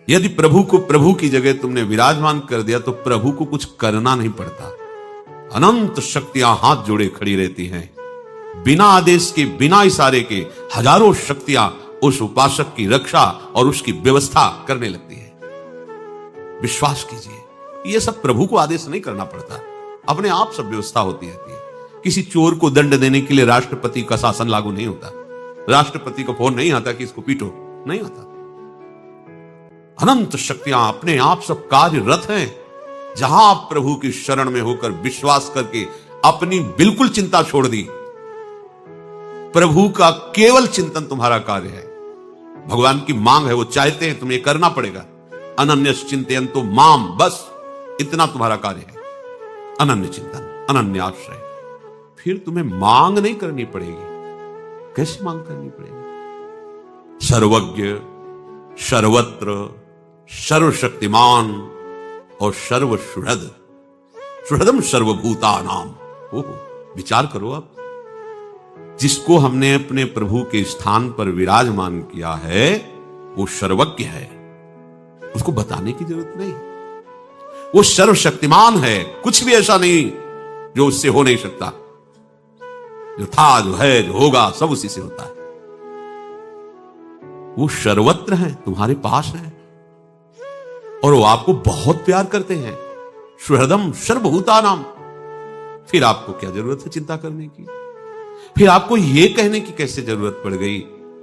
यदि प्रभु को प्रभु की जगह तुमने विराजमान कर दिया तो प्रभु को कुछ करना नहीं पड़ता। अनंत शक्तियां हाथ जोड़े खड़ी रहती हैं, बिना आदेश के, बिना इशारे के हजारों शक्तियां उस उपासक की रक्षा और उसकी व्यवस्था करने लगती है। विश्वास कीजिए, यह सब प्रभु को आदेश नहीं करना पड़ता, अपने आप सब व्यवस्था होती रहती है। किसी चोर को दंड देने के लिए राष्ट्रपति का शासन लागू नहीं होता, राष्ट्रपति को फोन नहीं आता कि इसको पीटो, नहीं आता। अनंत शक्तियां अपने आप सब कार्यरत हैं। जहां आप प्रभु की शरण में होकर विश्वास करके अपनी बिल्कुल चिंता छोड़ दी, प्रभु का केवल चिंतन तुम्हारा कार्य है। भगवान की मांग है, वो चाहते हैं तुम्हें करना पड़ेगा। अनन्यस चिंतयन्तु माम, बस इतना तुम्हारा कार्य है। अनन्य चिंतन, अनन्य आश्रय। फिर तुम्हें मांग नहीं करनी पड़ेगी। कैसे मांग करनी पड़ेगी? सर्वज्ञ, सर्वत्र, सर्वशक्तिमान और सर्वसुहृद, सुहृदम सर्वभूतानाम। विचार करो आप, जिसको हमने अपने प्रभु के स्थान पर विराजमान किया है वो सर्वज्ञ है, उसको बताने की जरूरत नहीं। वो सर्वशक्तिमान है, कुछ भी ऐसा नहीं जो उससे हो नहीं सकता। जो था, जो है, जो होगा, सब उसी से होता है। वो सर्वत्र है, तुम्हारे पास है, और वो आपको बहुत प्यार करते हैं। सुहृदम सर्वभूतानाम। फिर आपको क्या जरूरत है चिंता करने की? फिर आपको यह कहने की कैसे जरूरत पड़ गई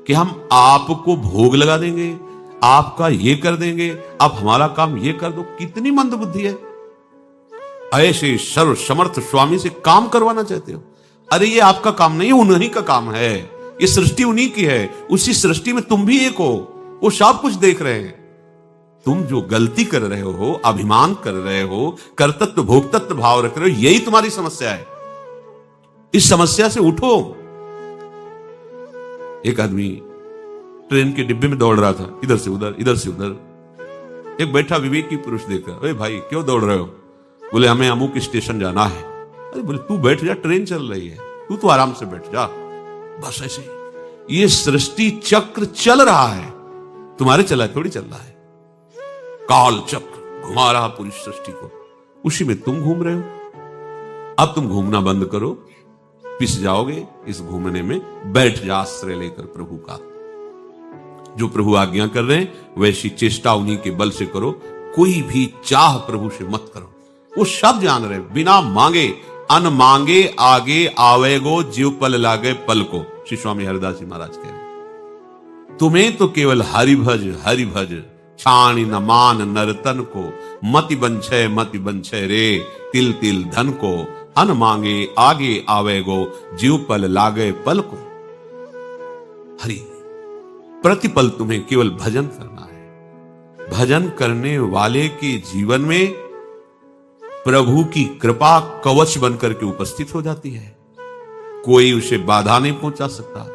कि हम आपको भोग लगा देंगे, आपका ये कर देंगे, आप हमारा काम ये कर दो? कितनी मंदबुद्धि है। ऐसे सर्व समर्थ स्वामी से काम करवाना चाहते हो? अरे ये आपका काम नहीं, उन्हीं का काम है। ये सृष्टि उन्हीं की है, उसी सृष्टि में तुम भी एक हो, वो सब कुछ देख रहे हैं। तुम जो गलती कर रहे हो, अभिमान कर रहे हो, कर्तृत्व भोक्तृत्व भाव रख रहे हो, यही तुम्हारी समस्या है। इस समस्या से उठो। एक आदमी ट्रेन के डिब्बे में दौड़ रहा था, इधर से उधर, इधर से उधर। एक बैठा विवेकी पुरुष देखा, अरे भाई क्यों दौड़ रहे हो? बोले हमें अमुक स्टेशन जाना है। अरे बोले तू बैठ जा, ट्रेन चल रही है, तू तो आराम से बैठ जा। बस ऐसे ही ये सृष्टि चक्र चल रहा है, तुम्हारे चला थोड़ी चल रहा है। काल चक्र घुमा रहा पूरी सृष्टि को, उसी में तुम घूम रहे हो। अब तुम घूमना बंद करो, पिस जाओगे इस घूमने में। बैठ जा आश्रय लेकर प्रभु का। जो प्रभु आज्ञा कर रहे हैं वैसी चेष्टा उन्हीं के बल से करो। कोई भी चाह प्रभु से मत करो। वो सब जान रहे, बिना मांगे अन मांगे आगे आवेगो, जीव पल लागे पल को। श्री स्वामी हरिदास जी महाराज कह रहे, तुम्हें तो केवल हरि भज छाणी न मान नरतन को, मति बंछे रे तिल तिल धन को, अन मांगे आगे आवेगो, जीव पल लागे पल को। हरि प्रतिपल तुम्हें केवल भजन करना है। भजन करने वाले के जीवन में प्रभु की कृपा कवच बनकर के उपस्थित हो जाती है। कोई उसे बाधा नहीं पहुंचा सकता,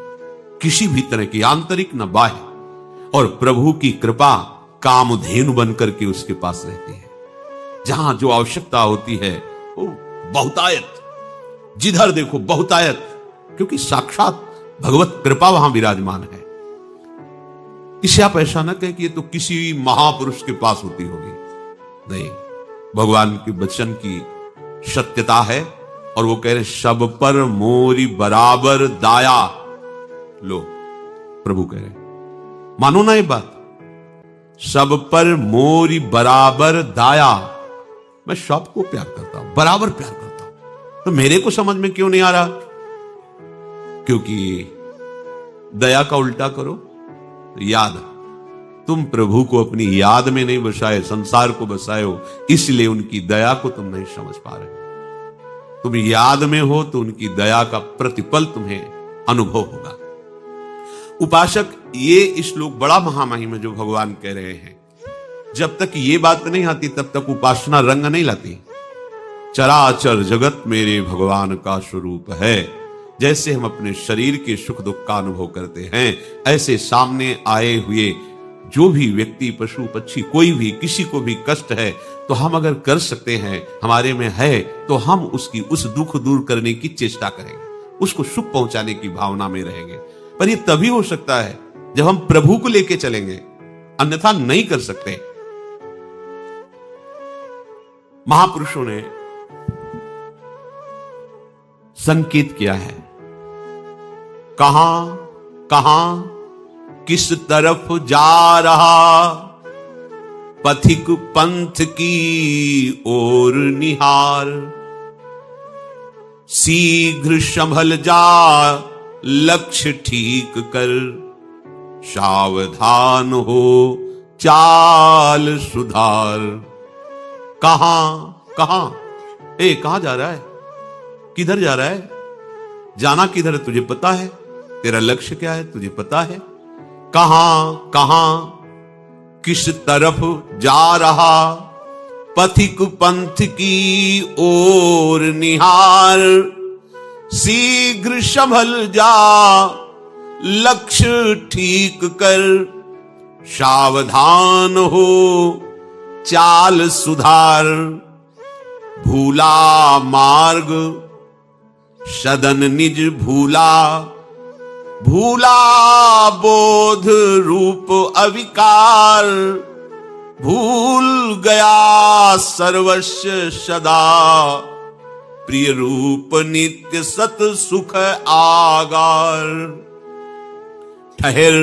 किसी भी तरह की, आंतरिक न बाह्य। और प्रभु की कृपा कामधेनु बनकर के उसके पास रहती है। जहां जो आवश्यकता होती है वो बहुतायत, जिधर देखो बहुतायत, क्योंकि साक्षात भगवत कृपा वहां विराजमान है। इसे आप ऐसा ना कहें कि ये तो किसी महापुरुष के पास होती होगी, नहीं। भगवान के वचन की सत्यता है, और वो कह रहे सब पर मोरी बराबर दाया। लो प्रभु कह रहे, मानो ना ये बात, सब पर मोरी बराबर दाया। मैं सबको प्यार करता हूं, बराबर प्यार करता हूं, तो मेरे को समझ में क्यों नहीं आ रहा? क्योंकि दया का उल्टा करो तो याद। तुम प्रभु को अपनी याद में नहीं बसाए, संसार को बसाए हो, इसलिए उनकी दया को तुम नहीं समझ पा रहे। तुम याद में हो तो उनकी दया का प्रतिपल तुम्हें अनुभव होगा। उपासक, ये श्लोक बड़ा महामहिम है जो भगवान कह रहे हैं। जब तक ये बात नहीं आती तब तक उपासना रंग नहीं लाती। चराचर जगत मेरे भगवान का स्वरूप है। जैसे हम अपने शरीर के सुख दुख का अनुभव करते हैं, ऐसे सामने आए हुए जो भी व्यक्ति, पशु पक्षी, कोई भी, किसी को भी कष्ट है तो हम अगर कर सकते हैं, हमारे में है, तो हम उसकी उस दुख दूर करने की चेष्टा करेंगे, उसको सुख पहुंचाने की भावना में रहेंगे। पर यह तभी हो सकता है जब हम प्रभु को लेके चलेंगे, अन्यथा नहीं कर सकते। महापुरुषों ने संकेत किया है, कहां कहां किस तरफ जा रहा, पथिक पंथ की ओर निहार, शीघ्र संभल जा लक्ष्य ठीक कर, सावधान हो चाल सुधार। कहां कहां कहां जा रहा है, किधर जा रहा है, जाना किधर है तुझे पता है, तेरा लक्ष्य क्या है तुझे पता है। कहां कहां किस तरफ जा रहा, पथिक पंथ की ओर निहार, शीघ्र संभल जा लक्ष्य ठीक कर, सावधान हो चाल सुधार। भूला मार्ग सदन निज भूला, भूला बोध रूप अविकार, भूल गया सर्वस्व सदा, प्रिय रूप नित्य सत सुख आगार। ठहर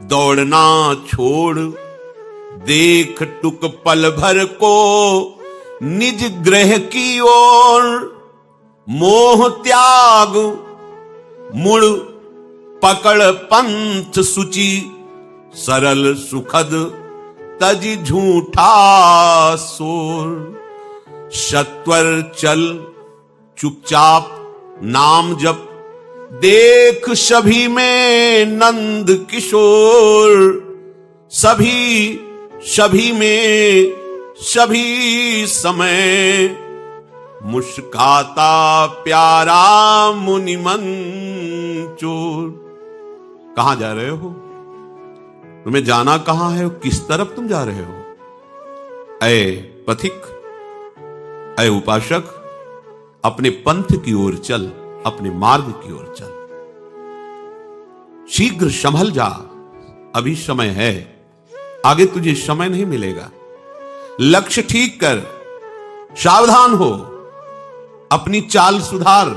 दौड़ना छोड़, देख टुक पल भर को निज ग्रह की ओर, मोह त्याग मुड़ पकड़ पंथ सुचि, सरल सुखद तज झूठा सोर। सत्वर चल चुपचाप नाम जप, देख सभी में नंद किशोर, सभी में सभी समय, मुस्काता प्यारा मुनि मंचोर। कहां जा रहे हो, तुम्हें जाना कहां है, किस तरफ तुम जा रहे हो। ऐ पथिक, ऐ उपासक, अपने पंथ की ओर चल, अपने मार्ग की ओर चल। शीघ्र संभल जा, अभी समय है, आगे तुझे समय नहीं मिलेगा। लक्ष्य ठीक कर, सावधान हो, अपनी चाल सुधार,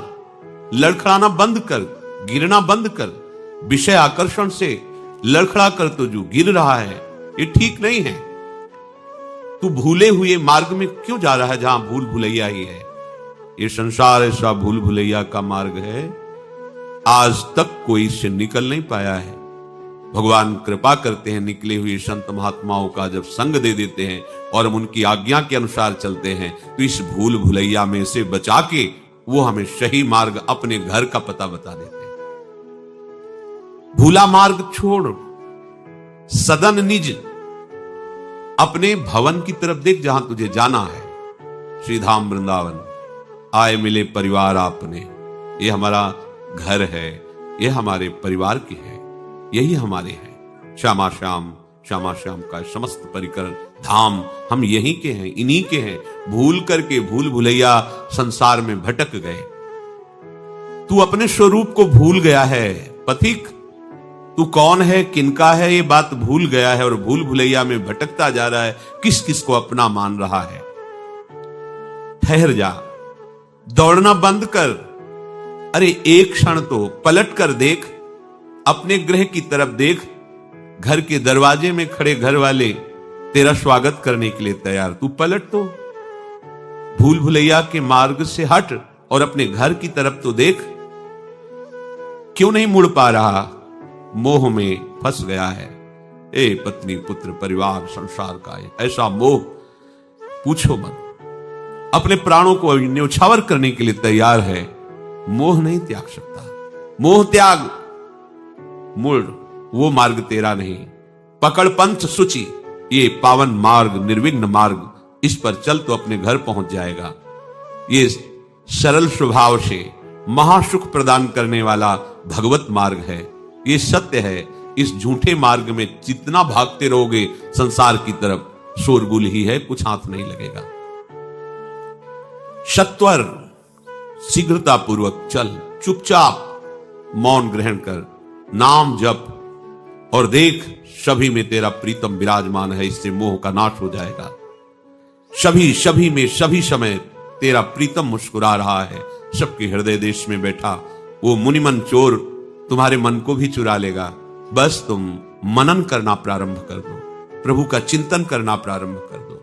लड़खड़ाना बंद कर, गिरना बंद कर। विषय आकर्षण से लड़खड़ा कर तो जो गिर रहा है ये ठीक नहीं है। तू भूले हुए मार्ग में क्यों जा रहा है जहां भूल भुलैया ही है। ये संसार ऐसा भूल भुलैया का मार्ग है, आज तक कोई इससे निकल नहीं पाया है। भगवान कृपा करते हैं, निकले हुए संत महात्माओं का जब संग दे देते हैं और हम उनकी आज्ञा के अनुसार चलते हैं तो इस भूल भुलैया में से बचा के वो हमें सही मार्ग, अपने घर का पता बता देते हैं। भूला मार्ग छोड़, सदन निज, अपने भवन की तरफ देख जहां तुझे जाना है। श्रीधाम वृंदावन आए मिले परिवार आपने, ये हमारा घर है, ये हमारे परिवार की है, यही हमारे हैं। श्यामा श्याम, श्यामा श्याम का समस्त परिकर धाम हम यहीं के हैं, इन्हीं के हैं। भूल करके भूल भुलैया संसार में भटक गए। तू अपने स्वरूप को भूल गया है पथिक, तू कौन है, किनका है, ये बात भूल गया है और भूल भुलैया में भटकता जा रहा है, किस किस को अपना मान रहा है। ठहर जा, दौड़ना बंद कर, अरे एक क्षण तो पलट कर देख, अपने गृह की तरफ देख। घर के दरवाजे में खड़े घर वाले तेरा स्वागत करने के लिए तैयार, तू पलट तो, भूल भुलैया के मार्ग से हट और अपने घर की तरफ तो देख। क्यों नहीं मुड़ पा रहा, मोह में फंस गया है। ए पत्नी पुत्र परिवार संसार का ऐसा मोह पूछो मत। अपने प्राणों को न्यौछावर करने के लिए तैयार है, मोह नहीं त्याग सकता। मोह त्याग, मुड़, वो मार्ग तेरा नहीं। पकड़ पंथ सुचि, ये पावन मार्ग, निर्विघ्न मार्ग, इस पर चल तो अपने घर पहुंच जाएगा। ये सरल स्वभाव से महासुख प्रदान करने वाला भगवत मार्ग है, ये सत्य है। इस झूठे मार्ग में जितना भागते रहोगे संसार की तरफ, शोरगुल ही है, कुछ हाथ नहीं लगेगा। सत्वर, शीघ्रता पूर्वक चल, चुपचाप मौन ग्रहण कर, नाम जप, और देख सभी में तेरा प्रीतम विराजमान है, इससे मोह का नाश हो जाएगा। सभी में सभी समय तेरा प्रीतम मुस्कुरा रहा है। सबके हृदय देश में बैठा वो मुनिमन चोर तुम्हारे मन को भी चुरा लेगा। बस तुम मनन करना प्रारंभ कर दो, प्रभु का चिंतन करना प्रारंभ कर दो।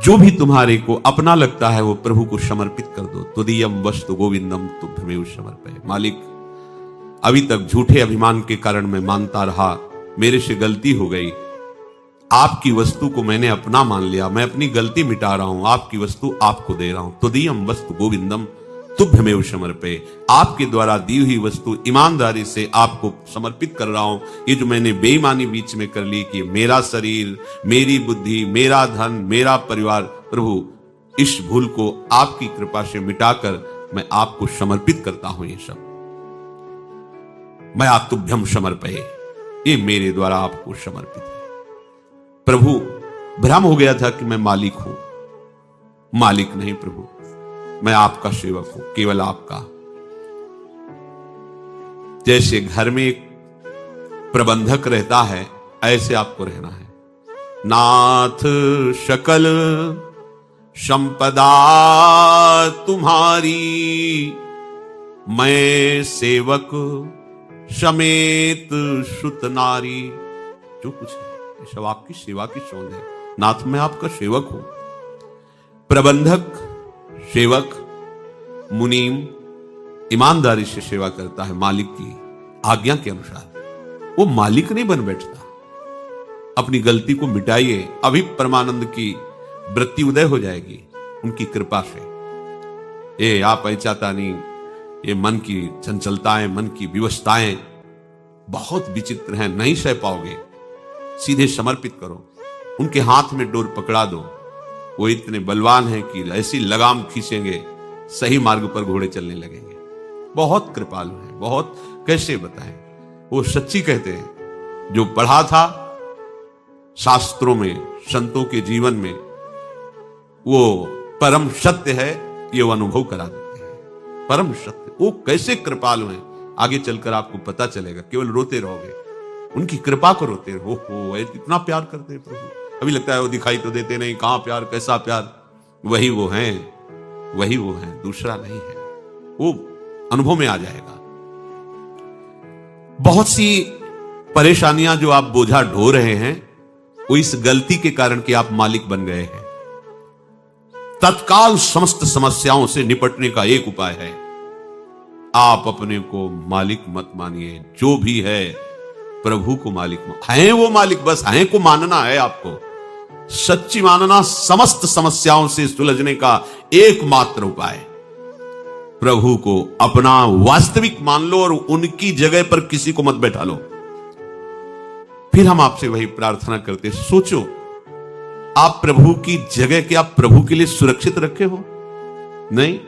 जो भी तुम्हारे को अपना लगता है वो प्रभु को समर्पित कर दो। तुदीयम वस्तु गोविंदम तुभ्यमेव समर्पये। मालिक, अभी तक झूठे अभिमान के कारण मैं मानता रहा, मेरे से गलती हो गई, आपकी वस्तु को मैंने अपना मान लिया, मैं अपनी गलती मिटा रहा हूं, आपकी वस्तु आपको दे रहा हूं। तुदीयम वस्तु गोविंदम तुभ्यमेव समर्पये। आपके द्वारा दी हुई वस्तु ईमानदारी से आपको समर्पित कर रहा हूं। ये जो मैंने बेईमानी बीच में कर ली कि मेरा शरीर, मेरी बुद्धि, मेरा धन, मेरा परिवार, प्रभु इस भूल को आपकी कृपा से मिटाकर मैं आपको समर्पित करता हूं। ये सब मैं तुभ्यम समर्पये, ये मेरे द्वारा आपको समर्पित है। प्रभु, भ्रम हो गया था कि मैं मालिक हूं। मालिक नहीं प्रभु, मैं आपका सेवक हूं, केवल आपका। जैसे घर में एक प्रबंधक रहता है, ऐसे आपको रहना है। नाथ सकल संपदा तुम्हारी, मैं सेवक समेत सुत नारी। जो कुछ है ये सब आपकी सेवा की सोच है। नाथ, मैं आपका सेवक हूं। प्रबंधक, सेवक, मुनीम ईमानदारी से सेवा करता है मालिक की आज्ञा के अनुसार। वो मालिक नहीं बन बैठता। अपनी गलती को मिटाइए, अभी परमानंद की वृत्ति उदय हो जाएगी उनकी कृपा से। ये आप ऐसा नहीं, ये मन की चंचलताएं, मन की विवशताएं बहुत विचित्र हैं, नहीं सह पाओगे। सीधे समर्पित करो, उनके हाथ में डोर पकड़ा दो। वो इतने बलवान हैं कि ऐसी लगाम खींचेंगे, सही मार्ग पर घोड़े चलने लगेंगे। बहुत कृपालु हैं, बहुत, कैसे बताएं। वो सच्ची कहते हैं, जो पढ़ा था शास्त्रों में, संतों के जीवन में, वो परम सत्य है, ये वो अनुभव करा देते हैं। परम सत्य, वो कैसे कृपालु हैं, आगे चलकर आपको पता चलेगा। केवल रोते रहोगे, उनकी कृपा को रोते रहो। इतना प्यार करते हैं प्रभु। अभी लगता है वो दिखाई तो देते नहीं, कहां प्यार, कैसा प्यार। वही वो हैं, दूसरा नहीं है। वो अनुभव में आ जाएगा। बहुत सी परेशानियां जो आप बोझा ढो रहे हैं, वो इस गलती के कारण कि आप मालिक बन गए हैं। तत्काल समस्त समस्याओं से निपटने का एक उपाय है, आप अपने को मालिक मत मानिए। जो भी है प्रभु को मालिक हैं, वो मालिक, बस हैं को मानना है आपको। सच्ची मानना समस्त समस्याओं से सुलझने का एकमात्र उपाय। प्रभु को अपना वास्तविक मान लो और उनकी जगह पर किसी को मत बैठा लो। फिर हम आपसे वही प्रार्थना करते, सोचो आप प्रभु की जगह क्या आप प्रभु के लिए सुरक्षित रखे हो? नहीं।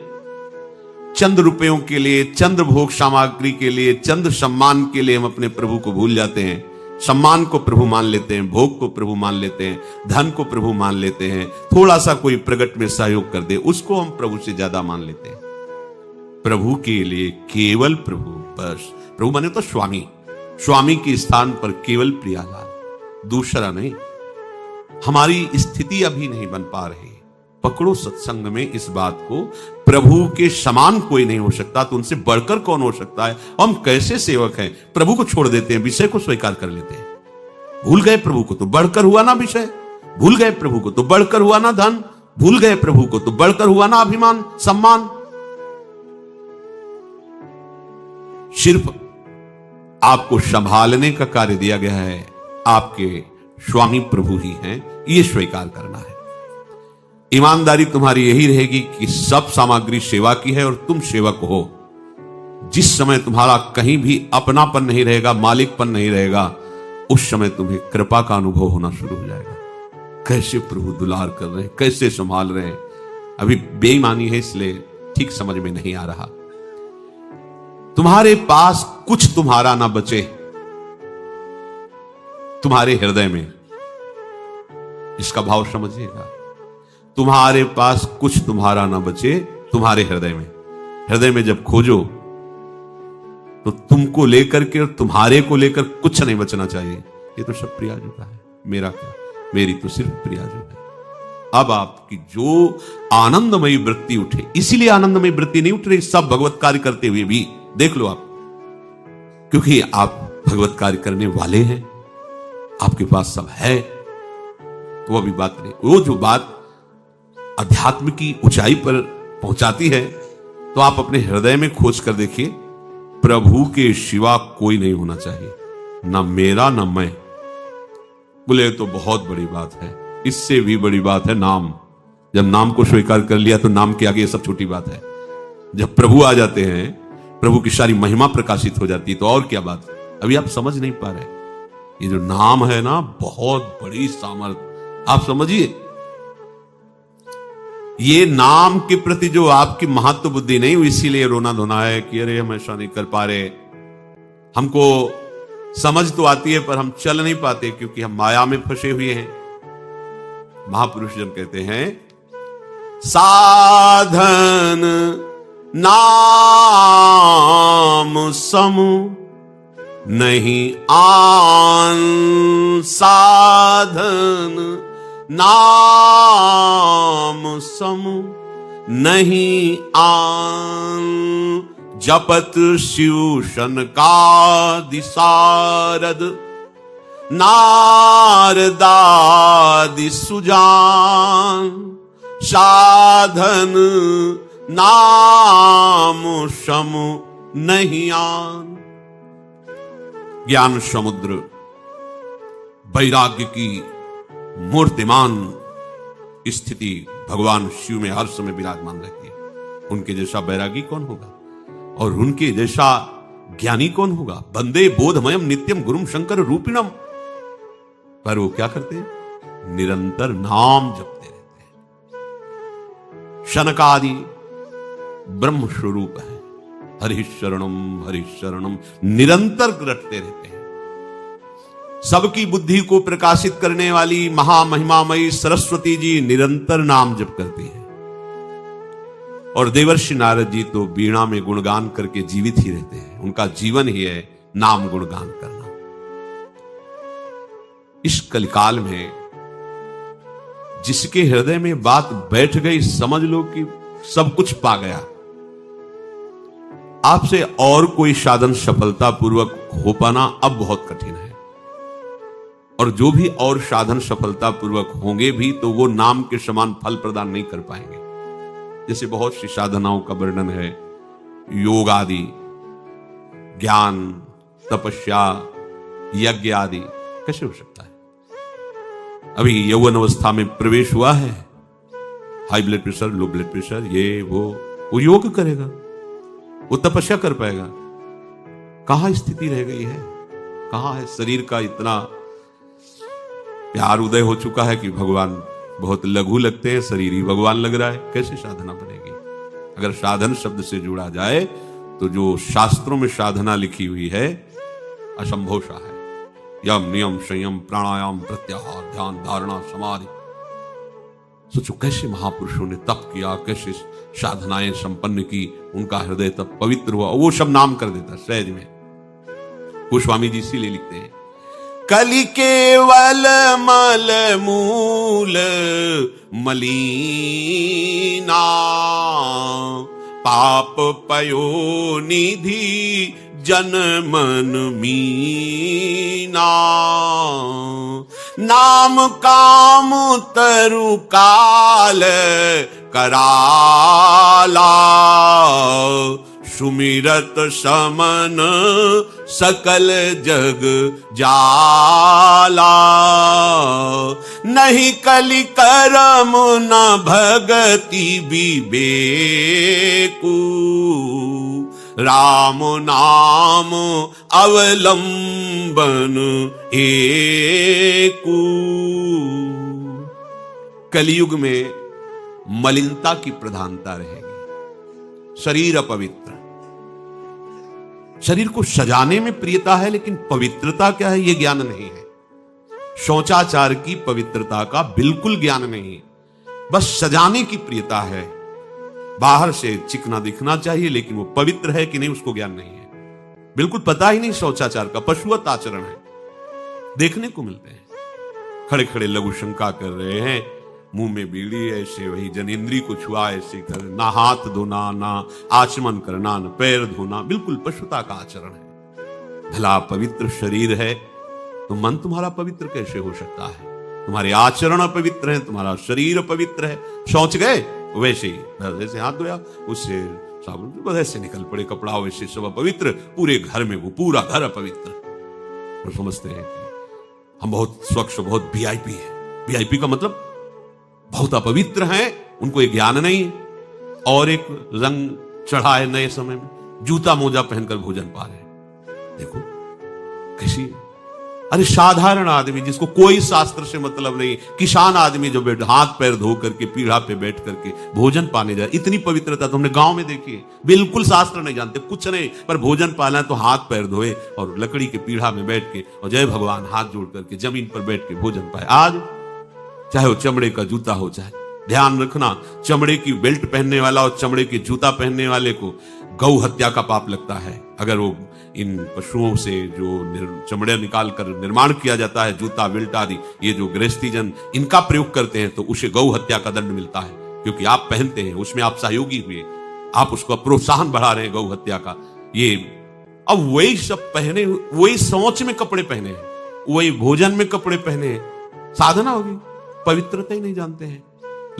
चंद रुपयों के लिए, चंद भोग सामग्री के लिए, चंद सम्मान के लिए हम अपने प्रभु को भूल जाते हैं। सम्मान को प्रभु मान लेते हैं, भोग को प्रभु मान लेते हैं, धन को प्रभु मान लेते हैं। थोड़ा सा कोई प्रगट में सहयोग कर दे, उसको हम प्रभु से ज्यादा मान लेते हैं। प्रभु के लिए केवल प्रभु, बस। प्रभु माने तो स्वामी, स्वामी के स्थान पर केवल प्रियालाल, दूसरा नहीं। हमारी स्थिति अभी नहीं बन पा रही। पकड़ो सत्संग में इस बात को, प्रभु के समान कोई नहीं हो सकता, तो उनसे बढ़कर कौन हो सकता है? हम कैसे सेवक हैं, प्रभु को छोड़ देते हैं, विषय को स्वीकार कर लेते हैं। भूल गए प्रभु को तो बढ़कर हुआ ना विषय, भूल गए प्रभु को तो बढ़कर हुआ ना धन, भूल गए प्रभु को तो बढ़कर हुआ ना अभिमान, सम्मान। सिर्फ आपको संभालने का कार्य दिया गया है, आपके स्वामी प्रभु ही हैं, ये स्वीकार करना है। ईमानदारी तुम्हारी यही रहेगी कि सब सामग्री सेवा की है और तुम सेवक हो। जिस समय तुम्हारा कहीं भी अपनापन नहीं रहेगा, मालिकपन नहीं रहेगा, उस समय तुम्हें कृपा का अनुभव होना शुरू हो जाएगा। कैसे प्रभु दुलार कर रहे हैं, कैसे संभाल रहे हैं। अभी बेईमानी है इसलिए ठीक समझ में नहीं आ रहा। तुम्हारे पास कुछ तुम्हारा ना बचे तुम्हारे हृदय में, इसका भाव समझिएगा। तुम्हारे पास कुछ तुम्हारा ना बचे तुम्हारे हृदय में। हृदय में जब खोजो तो तुमको लेकर के और तुम्हारे को लेकर कुछ नहीं बचना चाहिए। ये तो सब प्रिया जो का है, मेरा क्या, मेरी तो सिर्फ प्रिया जो है। अब आपकी जो आनंदमयी वृत्ति उठे, इसीलिए आनंदमयी वृत्ति नहीं उठ रही सब भगवत कार्य करते हुए भी, देख लो आप, क्योंकि आप भगवत कार्य करने वाले हैं, आपके पास सब है। वो अभी बात नहीं, वो जो बात अध्यात्म की ऊंचाई पर पहुंचाती है, तो आप अपने हृदय में खोज कर देखिए, प्रभु के सिवा कोई नहीं होना चाहिए, ना मेरा ना मैं। बोले तो बहुत बड़ी बात है, इससे भी बड़ी बात है नाम। जब नाम को स्वीकार कर लिया तो नाम के आगे ये सब छोटी बात है। जब प्रभु आ जाते हैं, प्रभु की सारी महिमा प्रकाशित हो जाती है, तो और क्या बात है। अभी आप समझ नहीं पा रहे, ये जो नाम है ना, बहुत बड़ी सामर्थ, आप समझिए। ये नाम के प्रति जो आपकी महत्व बुद्धि नहीं हुई, इसीलिए रोना धोना है कि अरे हम ऐसा नहीं कर पा रहे। हमको समझ तो आती है पर हम चल नहीं पाते, क्योंकि हम माया में फंसे हुए हैं। महापुरुष जन कहते हैं, साधन नाम सम नहीं आन, साधन नाम सम नहीं आन, जपत शिव शनकादि सारद, नारदादि सुजान, साधन नाम सम नहीं आन। ज्ञान समुद्र, वैराग्य की मूर्तिमान स्थिति भगवान शिव में हर समय विराजमान रहती है। उनके जैसा बैरागी कौन होगा और उनके जैसा ज्ञानी कौन होगा। वंदे बोधमयम नित्यम गुरुम शंकर रूपिणम। पर वो क्या करते हैं, निरंतर नाम जपते रहते हैं। शनकादि ब्रह्म स्वरूप है, हरि शरणम निरंतर रटते रहते हैं। सबकी बुद्धि को प्रकाशित करने वाली महामहिमामयी सरस्वती जी निरंतर नाम जप करती है। और देवर्षि नारद जी तो वीणा में गुणगान करके जीवित ही रहते हैं। उनका जीवन ही है नाम गुणगान करना। इस कलिकाल में जिसके हृदय में बात बैठ गई, समझ लो कि सब कुछ पा गया। आपसे और कोई साधन सफलतापूर्वक हो पाना अब बहुत कठिन है, और जो भी और साधन सफलतापूर्वक होंगे भी तो वो नाम के समान फल प्रदान नहीं कर पाएंगे। जैसे बहुत सी साधनाओं का वर्णन है, योग आदि, ज्ञान, तपस्या, यज्ञ आदि, कैसे हो सकता है। अभी यौवन अवस्था में प्रवेश हुआ है, high blood pressure, low blood pressure, ये वो योग करेगा, वो तपस्या कर पाएगा। कहां स्थिति रह गई है, कहां है। शरीर का इतना प्यार उदय हो चुका है कि भगवान बहुत लघु लगते हैं, शरीर ही भगवान लग रहा है। कैसे साधना बनेगी। अगर साधन शब्द से जुड़ा जाए तो जो शास्त्रों में साधना लिखी हुई है असंभव सा है। यम नियम संयम प्राणायाम प्रत्याहार ध्यान धारणा समाधि। सोचो कैसे महापुरुषों ने तप किया, कैसे साधनाएं संपन्न की, उनका हृदय तब पवित्र हुआ। वो सब नाम कर देता सहज में। गोस्वामी जी इसीलिए लिखते हैं, कलि केवल मल मूल मलीना, पाप पयो निधि जन मन मीना। नाम काम तरु काल कराला, सुमिरत समन सकल जग जाला। नहीं कलि करम न भगति विवेकु, राम नाम अवलंबन एकु। कलयुग में मलिनता की प्रधानता रहेगी, शरीर अपवित्र। शरीर को सजाने में प्रियता है, लेकिन पवित्रता क्या है ये ज्ञान नहीं है। शौचाचार की पवित्रता का बिल्कुल ज्ञान नहीं, बस सजाने की प्रियता है। बाहर से चिकना दिखना चाहिए, लेकिन वो पवित्र है कि नहीं उसको ज्ञान नहीं है। बिल्कुल पता ही नहीं शौचाचार का, पशुवत आचरण है, देखने को मिलते हैं। खड़े खड़े लघु शंका कर रहे हैं, मुंह में बीड़ी ऐसे, वही जनेंद्री को छुआ ऐसे कर, ना हाथ धोना, ना आचमन करना, ना पैर धोना, बिल्कुल पशुता का आचरण है। भला पवित्र शरीर है तो मन तुम्हारा पवित्र कैसे हो सकता है? तुम्हारे आचरण अपवित्र है, तुम्हारा शरीर अपवित्र है। शौच गए वैसे ही, जैसे हाथ धोया उससे साबुन बस ऐसे निकल पड़े, कपड़ा वैसे सब अपवित्र, पूरे घर में वो पूरा घर अपवित्र। तो समझते हैं कि हम बहुत स्वच्छ, बहुत वीआईपी है। वीआईपी का मतलब बहुत अपवित्र हैं, उनको एक ज्ञान नहीं है, और एक रंग चढ़ा है नए समय में, जूता मोजा पहनकर भोजन पा रहे हैं। देखो कैसी, अरे साधारण आदमी जिसको कोई शास्त्र से मतलब नहीं, किसान आदमी जो हाथ पैर धो करके पीढ़ा पे बैठ करके भोजन पाने जाए, इतनी पवित्रता तो हमने गांव में देखी है। बिल्कुल शास्त्र नहीं जानते, कुछ नहीं, पर भोजन पाना है तो हाथ पैर धोए और लकड़ी के पीढ़ा में बैठ के और जय भगवान हाथ जोड़ करके जमीन पर बैठ के भोजन पाए। आज चाहे वो चमड़े का जूता हो, चाहे ध्यान रखना, चमड़े की बेल्ट पहनने वाला और चमड़े की जूता पहनने वाले को गौ हत्या का पाप लगता है। अगर वो इन पशुओं से जो चमड़े निकाल कर निर्माण किया जाता है, जूता बेल्ट आदि, ये जो गृहस्थी जन इनका प्रयोग करते हैं तो उसे गौ हत्या का दंड मिलता है, क्योंकि आप पहनते हैं, उसमें आप सहयोगी हुए, आप उसको प्रोत्साहन बढ़ा रहे हैं गौ हत्या का। ये अब वही सब पहने, वही शौच में कपड़े पहने हैं, वही भोजन में कपड़े पहने हैं, साधना होगी, पवित्रता ही नहीं जानते हैं।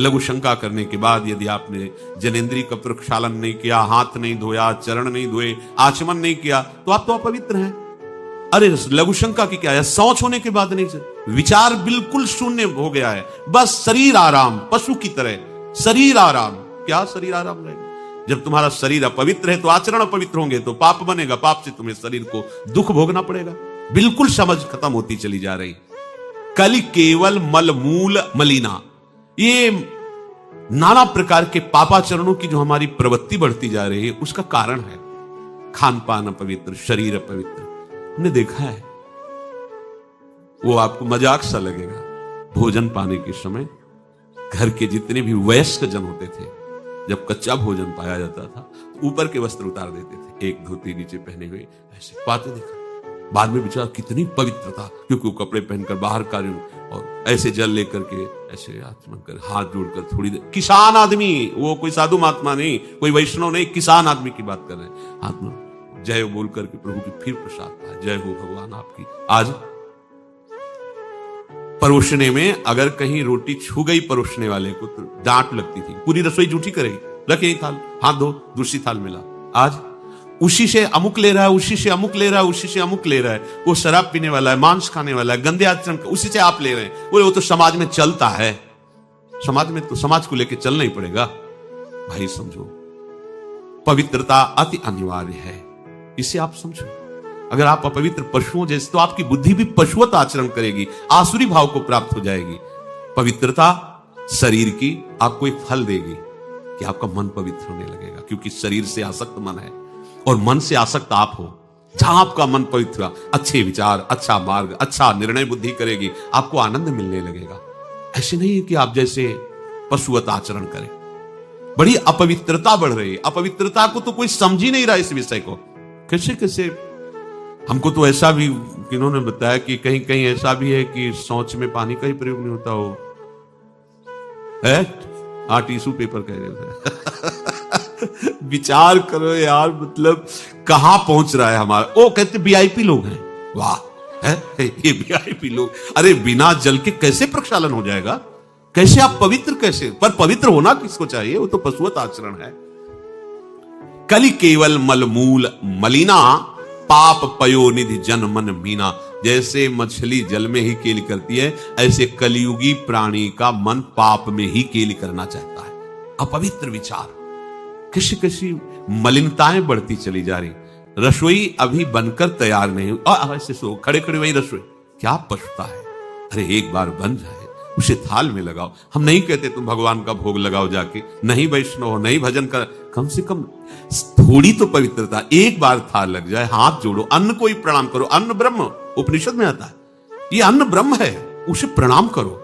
लघु शंका करने के बाद यदि आपने जनेंद्री का प्रक्षालन नहीं किया, हाथ नहीं धोया, चरण नहीं धोए, आचमन नहीं किया, तो आप तो अपवित्र हैं। अरे लघु शंका की क्या है, शौच होने के बाद नहीं, विचार बिल्कुल शून्य हो गया है, बस शरीर आराम, पशु की तरह शरीर आराम। क्या शरीर आराम रहेगा? जब तुम्हारा शरीर अपवित्र है तो आचरण अपवित्र होंगे तो पाप बनेगा, पाप से तुम्हें शरीर को दुख भोगना पड़ेगा। बिल्कुल समझ खत्म होती चली जा रही। कल केवल मल मूल मलिना, ये नाना प्रकार के पापाचरणों की जो हमारी प्रवृत्ति बढ़ती जा रही है उसका कारण है खान पान अपवित्र, शरीर अपवित्र। हमने देखा है, वो आपको मजाक सा लगेगा, भोजन पाने के समय घर के जितने भी वयस्क जन होते थे, जब कच्चा भोजन पाया जाता था तो ऊपर के वस्त्र उतार देते थे, एक धोती नीचे पहने हुए ऐसे पाते देखा। बाद में बेचारा कितनी पवित्रता, क्योंकि वो कपड़े पहनकर बाहर कार्य और ऐसे जल लेकर के ऐसे आचमन कर हाथ जोड़कर थोड़ी देर, किसान आदमी, वो कोई साधु महात्मा नहीं, कोई वैष्णव नहीं, किसान आदमी की बात कर रहे हैं। हाथ में जय बोल करके प्रभु की फिर प्रसाद पाए, जय हो भगवान आपकी। आज परोसने में अगर कहीं रोटी छू गई परोसने वाले को तो डांट लगती थी, पूरी रसोई जूठी करेगी, रखे थाल, हाथ धो, दूसरी थाल मिला। आज उसी से अमुक ले रहा है, उसी से अमुक ले रहा है, उसी से अमुक ले रहा है, वो शराब पीने वाला है, मांस खाने वाला है, गंदे आचरण, उसी से आप ले रहे हैं। वो तो समाज में चलता है, समाज में तो समाज को लेकर चलना ही पड़ेगा। भाई समझो, पवित्रता अति अनिवार्य है, इसे आप समझो। अगर आप अपवित्र पशुओं जैसे, तो आपकी बुद्धि भी पशुवत आचरण करेगी, आसुरी भाव को प्राप्त हो जाएगी। पवित्रता शरीर की आपको एक फल देगी कि आपका मन पवित्र होने लगेगा, क्योंकि शरीर से आसक्त मन है और मन से आसक्त आप हो। जहां आपका मन पवित्र, अच्छे विचार, अच्छा मार्ग, अच्छा निर्णय बुद्धि करेगी, आपको आनंद मिलने लगेगा। ऐसे नहीं है कि आप जैसे पशुवत आचरण करें। बड़ी अपवित्रता बढ़ रही है, अपवित्रता को तो कोई समझ ही नहीं रहा इस विषय को। कैसे कैसे हमको तो ऐसा भी इन्होंने बताया कि कहीं कहीं ऐसा भी है कि शौच में पानी का ही प्रयोग नहीं होता हो है, टिश्यू पेपर कह रहे थे। विचार करो यार, मतलब कहां पहुंच रहा है हमारा। वो कहते वीआईपी लोग हैं, वाह है ये वीआईपी लोग। अरे बिना जल के कैसे प्रक्षालन हो जाएगा? कैसे आप पवित्र, कैसे? पर पवित्र होना किसको चाहिए? वो तो पशुवत आचरण है। कलि केवल मलमूल मलिना, पाप पयो निधि जन मन मीना। जैसे मछली जल में ही केली करती है, ऐसे कलियुगी प्राणी का मन पाप में ही केली करना चाहता है। अपवित्र विचार, किसी किसी मलिनताएं बढ़ती चली जा रही। रसोई अभी बनकर तैयार नहीं, ऐसे सो खड़े खड़े वही रसोई, क्या पछता है। अरे एक बार बन जाए उसे थाल में लगाओ। हम नहीं कहते तुम भगवान का भोग लगाओ जाके, नहीं वैष्णव हो, नहीं भजन कर, कम से कम थोड़ी तो पवित्रता। एक बार थाल लग जाए, हाथ जोड़ो, अन्न को ही प्रणाम करो। अन्न ब्रह्म, उपनिषद में आता है, ये अन्न ब्रह्म है, उसे प्रणाम करो।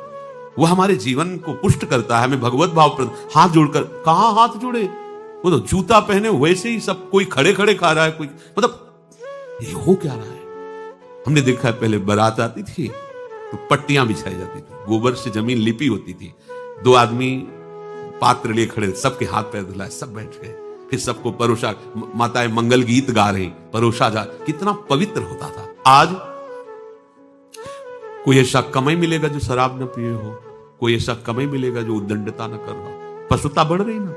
वह हमारे जीवन को पुष्ट करता है, हमें भगवत भाव। हाथ जोड़कर, कहां हाथ जोड़े? वो तो जूता पहने वैसे ही सब, कोई खड़े खड़े खा रहा है, कोई मतलब ये हो क्या रहा है? हमने देखा है पहले बारात आती थी तो पट्टियां बिछाई जाती थी, गोबर से जमीन लिपी होती थी, दो आदमी पात्र लिए खड़े, सबके हाथ पैर धुलाए, सब बैठ गए, फिर सबको परोसा, माताएं मंगल गीत गा रही, परोसा जा, कितना पवित्र होता था। आज कोई ऐसा कमाई मिलेगा जो शराब न पिए हो, कोई ऐसा कमाई मिलेगा जो उद्दंडता न कर रहा, पशुता बढ़ रही ना।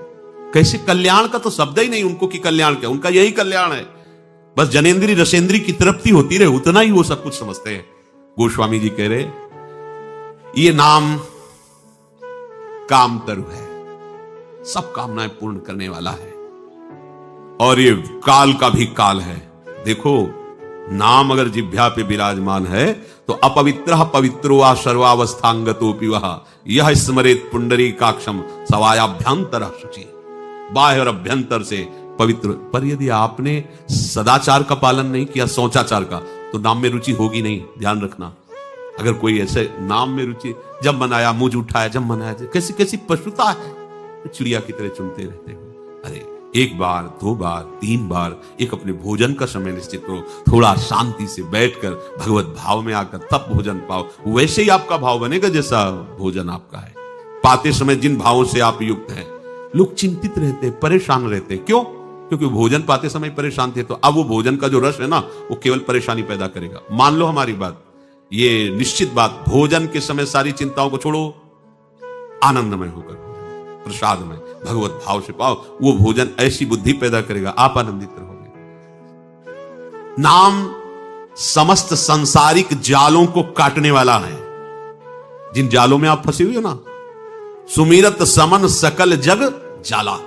कैसे कल्याण का तो शब्द ही नहीं उनको कि कल्याण क्या, उनका यही कल्याण है, बस जनेन्द्री रसेंद्री की तृप्ति होती रहे, उतना ही वो सब कुछ समझते हैं। गोस्वामी जी कह रहे ये नाम कामतरु है, सब कामनाएं पूर्ण करने वाला है, और ये काल का भी काल है। देखो नाम अगर जिह्वा पे विराजमान है तो अपवित्र पवित्रो वा सर्वावस्थांगतोपि वह यह स्मरेत पुंडरीकाक्षम सवायाभ्यंतर शुचि, बाह्य और अभ्यंतर से पवित्र। पर यदि आपने सदाचार का पालन नहीं किया, शौचाचार का, तो नाम में रुचि होगी नहीं, ध्यान रखना। अगर कोई ऐसे नाम में रुचि, जब मनाया मुझ उठाया, जब मनाया, कैसी कैसी पशुता है, चिड़िया की तरह चुनते रहते हो। अरे एक बार, दो बार, तीन बार एक अपने भोजन का समय निश्चित करो, थोड़ा शांति से बैठकर भगवत भाव में आकर तब भोजन पाओ, वैसे ही आपका भाव बनेगा जैसा भोजन आपका है। पाते समय जिन भावों से आप युक्त हैं, लोग चिंतित रहते, परेशान रहते, क्यों? क्योंकि भोजन पाते समय परेशान थे, तो अब वो भोजन का जो रस है ना, वो केवल परेशानी पैदा करेगा। मान लो हमारी बात, ये निश्चित बात, भोजन के समय सारी चिंताओं को छोड़ो, आनंदमय होकर प्रसाद में भगवत भाव से पाओ, वो भोजन ऐसी बुद्धि पैदा करेगा, आप आनंदित रहोगे। नाम समस्त सांसारिक जालों को काटने वाला है, जिन जालों में आप फंसे हुए हो ना, सुमिरत समन सकल जग जाला,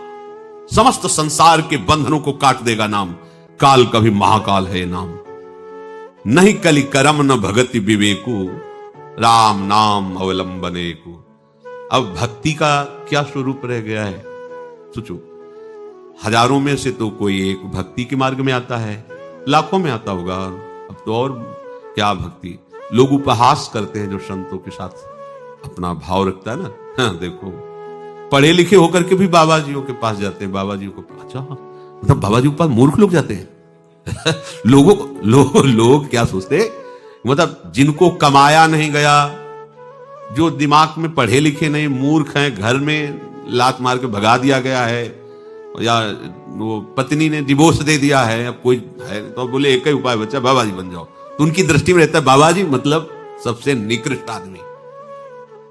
समस्त संसार के बंधनों को काट देगा नाम। काल का भी महाकाल है नाम। नहीं कलि करम न भगति विवेकु, राम नाम अवलंबने को। अब भक्ति का क्या स्वरूप रह गया है? सोचो, हजारों में से तो कोई एक भक्ति के मार्ग में आता है, लाखों में आता होगा। अब तो और क्या भक्ति, लोग उपहास करते हैं जो संतों के साथ अपना भाव रखता है ना। हाँ, देखो पढ़े लिखे होकर के भी बाबा जियों के पास जाते हैं, बाबा जी को, अच्छा मतलब बाबा जी के पास मूर्ख लोग जाते हैं। लोग क्या सोचते, मतलब जिनको कमाया नहीं गया, जो दिमाग में पढ़े लिखे नहीं, मूर्ख हैं, घर में लात मार के भगा दिया गया है, या वो पत्नी ने डिवोर्स दे दिया है, अब कोई है तो बोले एक ही उपाय बच्चा, बाबा जी बन जाओ। तो उनकी दृष्टि में रहता है बाबा जी मतलब सबसे निकृष्ट आदमी,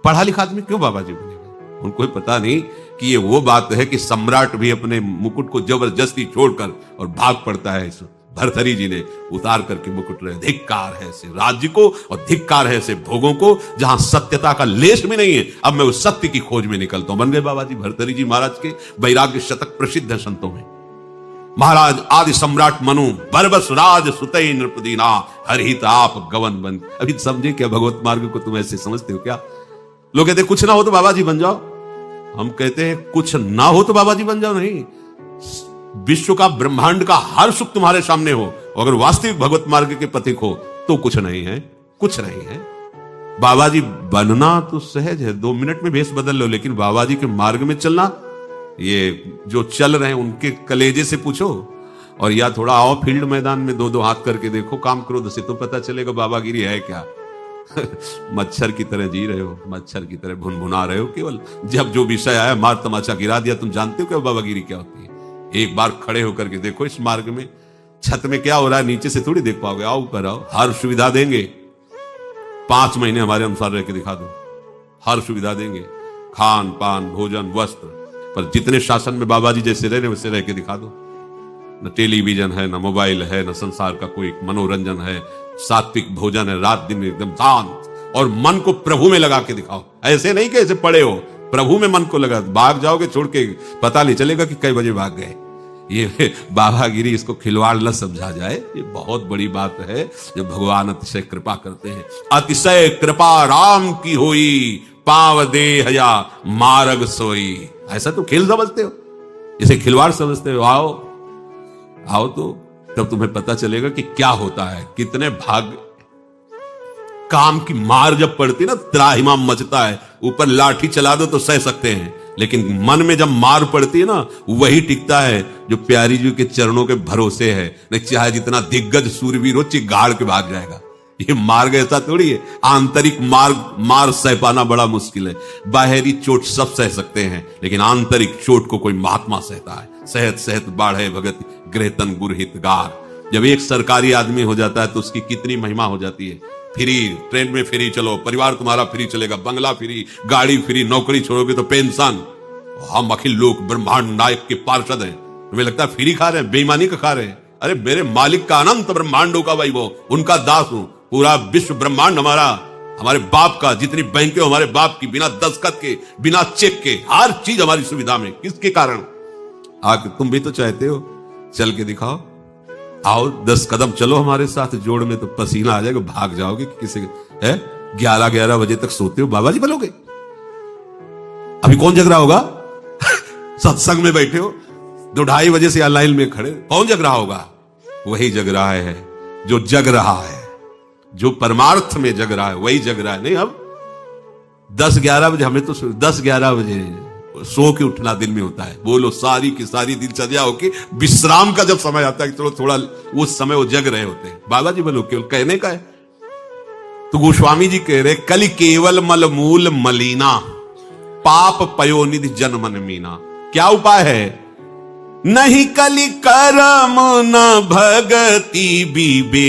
पढ़ा लिखा आदमी क्यों बाबा जी बनेगा? उनको पता नहीं कि ये वो बात है कि सम्राट भी अपने मुकुट को जबरदस्ती छोड़कर और भाग पड़ता है। भरथरी जी ने उतार करके मुकुट रहे, धिक्कार है ऐसे राज्य को और धिक्कार है ऐसे भोगों को जहां सत्यता का लेश भी नहीं है। अब मैं उस सत्य की खोज में निकलता हूं। बन गए बाबा जी। भरथरी जी महाराज के वैराग्य शतक प्रसिद्ध है संतों में। महाराज आदि सम्राट मनु बरबस राज सुतई नृपदीना हरिहित आप गवन बन। अभी समझे क्या भगवत मार्ग को तुम ऐसे समझते हो क्या? लोग कहते कुछ ना हो तो बाबा जी बन जाओ, हम कहते हैं कुछ ना हो तो बाबा जी बन जाओ। नहीं, विश्व का ब्रह्मांड का हर सुख तुम्हारे सामने हो, अगर वास्तविक भगवत मार्ग के पथिक हो तो कुछ नहीं है, कुछ नहीं है। बाबा जी बनना तो सहज है, 2 मिनट में भेष बदल लो, लेकिन बाबा जी के मार्ग में चलना, ये जो चल रहे हैं उनके कलेजे से पूछो, और या थोड़ा आओ फील्ड मैदान में 2-2 हाथ करके देखो काम क्रोध से, तो पता चलेगा बाबागिरी है क्या। मच्छर की तरह जी रहे हो, मच्छर की तरह भुनभुना रहे हो केवल। जब जो विषय आया मार तमाचा गिरा दिया। तुम जानते हो क्या बाबागिरी क्या होती है? एक बार खड़े होकर के देखो इस मार्ग में, छत में क्या हो रहा है नीचे से थोड़ी देख पाओगे। आओ ऊपर आओ, हर सुविधा देंगे। 5 महीने हमारे अनुसार रह के दिखा दो, हर सुविधा देंगे, खान पान भोजन वस्त्र। पर जितने शासन में बाबा जी जैसे रह रहे वैसे रह के दिखा दो। न टेलीविजन है, न मोबाइल है, न संसार का कोई मनोरंजन है, सात्विक भोजन है, रात दिन एकदम शांत, और मन को प्रभु में लगा के दिखाओ। ऐसे नहीं कि ऐसे पड़े हो, प्रभु में मन को लगा। भाग जाओगे छोड़ के, पता नहीं चलेगा कि कई बजे भाग गए। ये बाबागिरी, इसको खिलवाड़ न समझा जाए, ये बहुत बड़ी बात है। जब भगवान अतिशय कृपा करते हैं, अतिशय कृपा राम की होई, पाव देह या मार्ग सोई। ऐसा तो खेल समझते हो, इसे खिलवाड़ समझते हो। आओ आओ तो तब तुम्हें पता चलेगा कि क्या होता है। कितने भाग, काम की मार जब पड़ती ना, त्राहिमाम मचता है। ऊपर लाठी चला दो तो सह सकते हैं, लेकिन मन में जब मार पड़ती है ना, वही टिकता है जो प्यारी जी के चरणों के भरोसे है। नहीं चाहे जितना दिग्गज सूरवीर हो, चिगाड़ के भाग जाएगा। ये मार्ग ऐसा थोड़ी है। आंतरिक मार सह पाना बड़ा मुश्किल है। बाहरी चोट सब सह सकते हैं, लेकिन आंतरिक चोट को कोई महात्मा सहता है। सहत सहत बाढ़े भगत गृहतन गुरहितगार। जब एक सरकारी आदमी हो जाता है तो उसकी कितनी महिमा हो जाती है। फ्री, ट्रेन में फ्री चलो, परिवार तुम्हारा फ्री चलेगा, बंगला फ्री, गाड़ी फ्री, नौकरी छोड़ोगे तो पेंशन। हम अखिल लोक ब्रह्मांड नायक के पार्षद हैं, तुम्हें लगता है फ्री खा रहे हैं? बेईमानी का खा रहे हैं। अरे मेरे मालिक का अनंत ब्रह्मांडों का वही वो, उनका दास हूं। पूरा विश्व ब्रह्मांड हमारा, हमारे बाप का। जितनी बैंकें हमारे बाप की, बिना दस्तखत के, बिना चेक के, हर चीज हमारी सुविधा में। किसके कारण? आके तुम भी तो चाहते हो, चल के दिखाओ। आओ 10 कदम चलो हमारे साथ जोड़ में, तो पसीना आ जाएगा, भाग जाओगे। किसी है 11-11 बजे तक सोते हो, बाबा जी बोलोगे। अभी कौन जग रहा होगा? सत्संग में बैठे हो, 2-2:30 बजे से लाइन में खड़े, कौन जग रहा होगा? वही जग रहा है जो जग रहा है, जो परमार्थ में जग रहा है, वही जग रहा है। नहीं अब 10-11 बजे, हमें तो 10-11 बजे सो के उठना दिन में होता है। बोलो सारी की सारी दिनचर्या होके विश्राम का जब समय आता है कि चलो थोड़ा, उस समय वो जग रहे होते हैं। बाबा जी बोलो, केवल कहने का है। तो गोस्वामी जी कह रहे, कली केवल मल मूल मलीना, पाप पयोनिधि जन मन मीना। क्या उपाय है? नहीं कली करम न भगति विवेकु,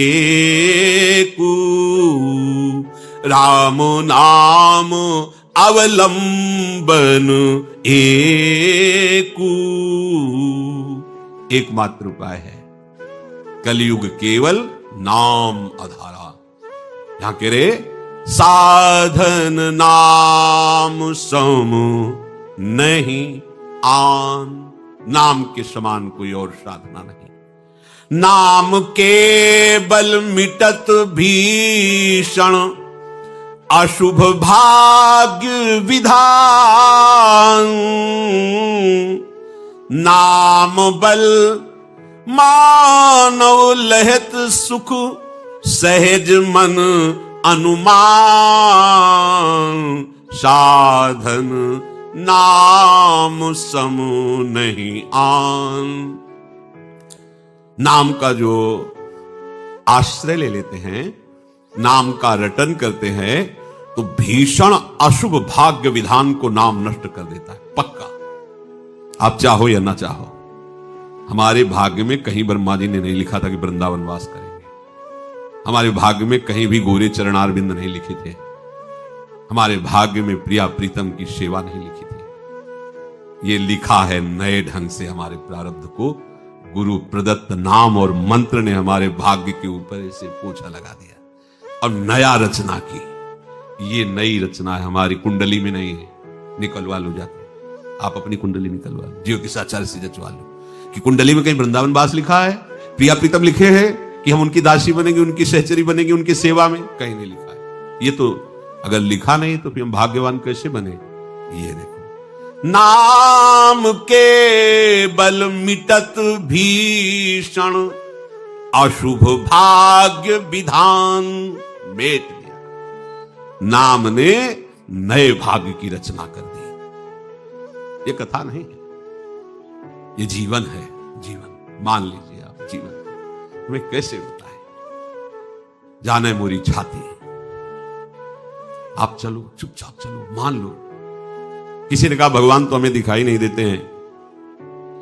राम नाम अवलंबन एकू। एकमात्र उपाय है कलयुग केवल नाम आधारा। यहां कह रहे, साधन नाम सम नहीं आन। नाम के समान कोई और साधना नहीं। नाम के बल मिटत भीषण अशुभ भाग्य विधान। नाम बल मानव लहत सुख, सहज मन अनुमान। साधन नाम सम नहीं आन। नाम का जो आश्रय ले लेते हैं, नाम का रटन करते हैं, तो भीषण अशुभ भाग्य विधान को नाम नष्ट कर देता है, पक्का। आप चाहो या ना चाहो, हमारे भाग्य में कहीं ब्रह्मा जी ने नहीं लिखा था कि वृंदावन वास करेंगे। हमारे भाग्य में कहीं भी गोरे चरणारविंद नहीं लिखे थे। हमारे भाग्य में प्रिया प्रीतम की सेवा नहीं लिखी थी। ये लिखा है नए ढंग से हमारे प्रारब्ध को गुरु प्रदत्त नाम और मंत्र ने हमारे भाग्य के ऊपर ऐसे पोछा लगा दिया और नया रचना की। ये नई रचना है, हमारी कुंडली में नहीं है। निकलवा लो जाके, आप अपनी कुंडली निकलवा लो, जीव के आचार्य से जचवा लो कि कुंडली में कहीं वृंदावन वास लिखा है, प्रिया प्रीतम लिखे हैं कि हम उनकी दासी बनेंगे, उनकी सहचरी बनेंगे, उनकी सेवा में। कहीं नहीं लिखा है। ये तो अगर लिखा नहीं तो फिर हम भाग्यवान कैसे बने? ये देखो, नाम के बल मिटत भीषण अशुभ भाग्य विधान। मेट दिया, नाम ने नए भाग्य की रचना कर दी। ये कथा नहीं है, ये जीवन है। जीवन मान लीजिए आप, जीवन तुम्हें कैसे होता है? जाने मोरी छाती, आप चलो, चुपचाप चलो, मान लो। किसी ने कहा भगवान तो हमें दिखाई नहीं देते हैं।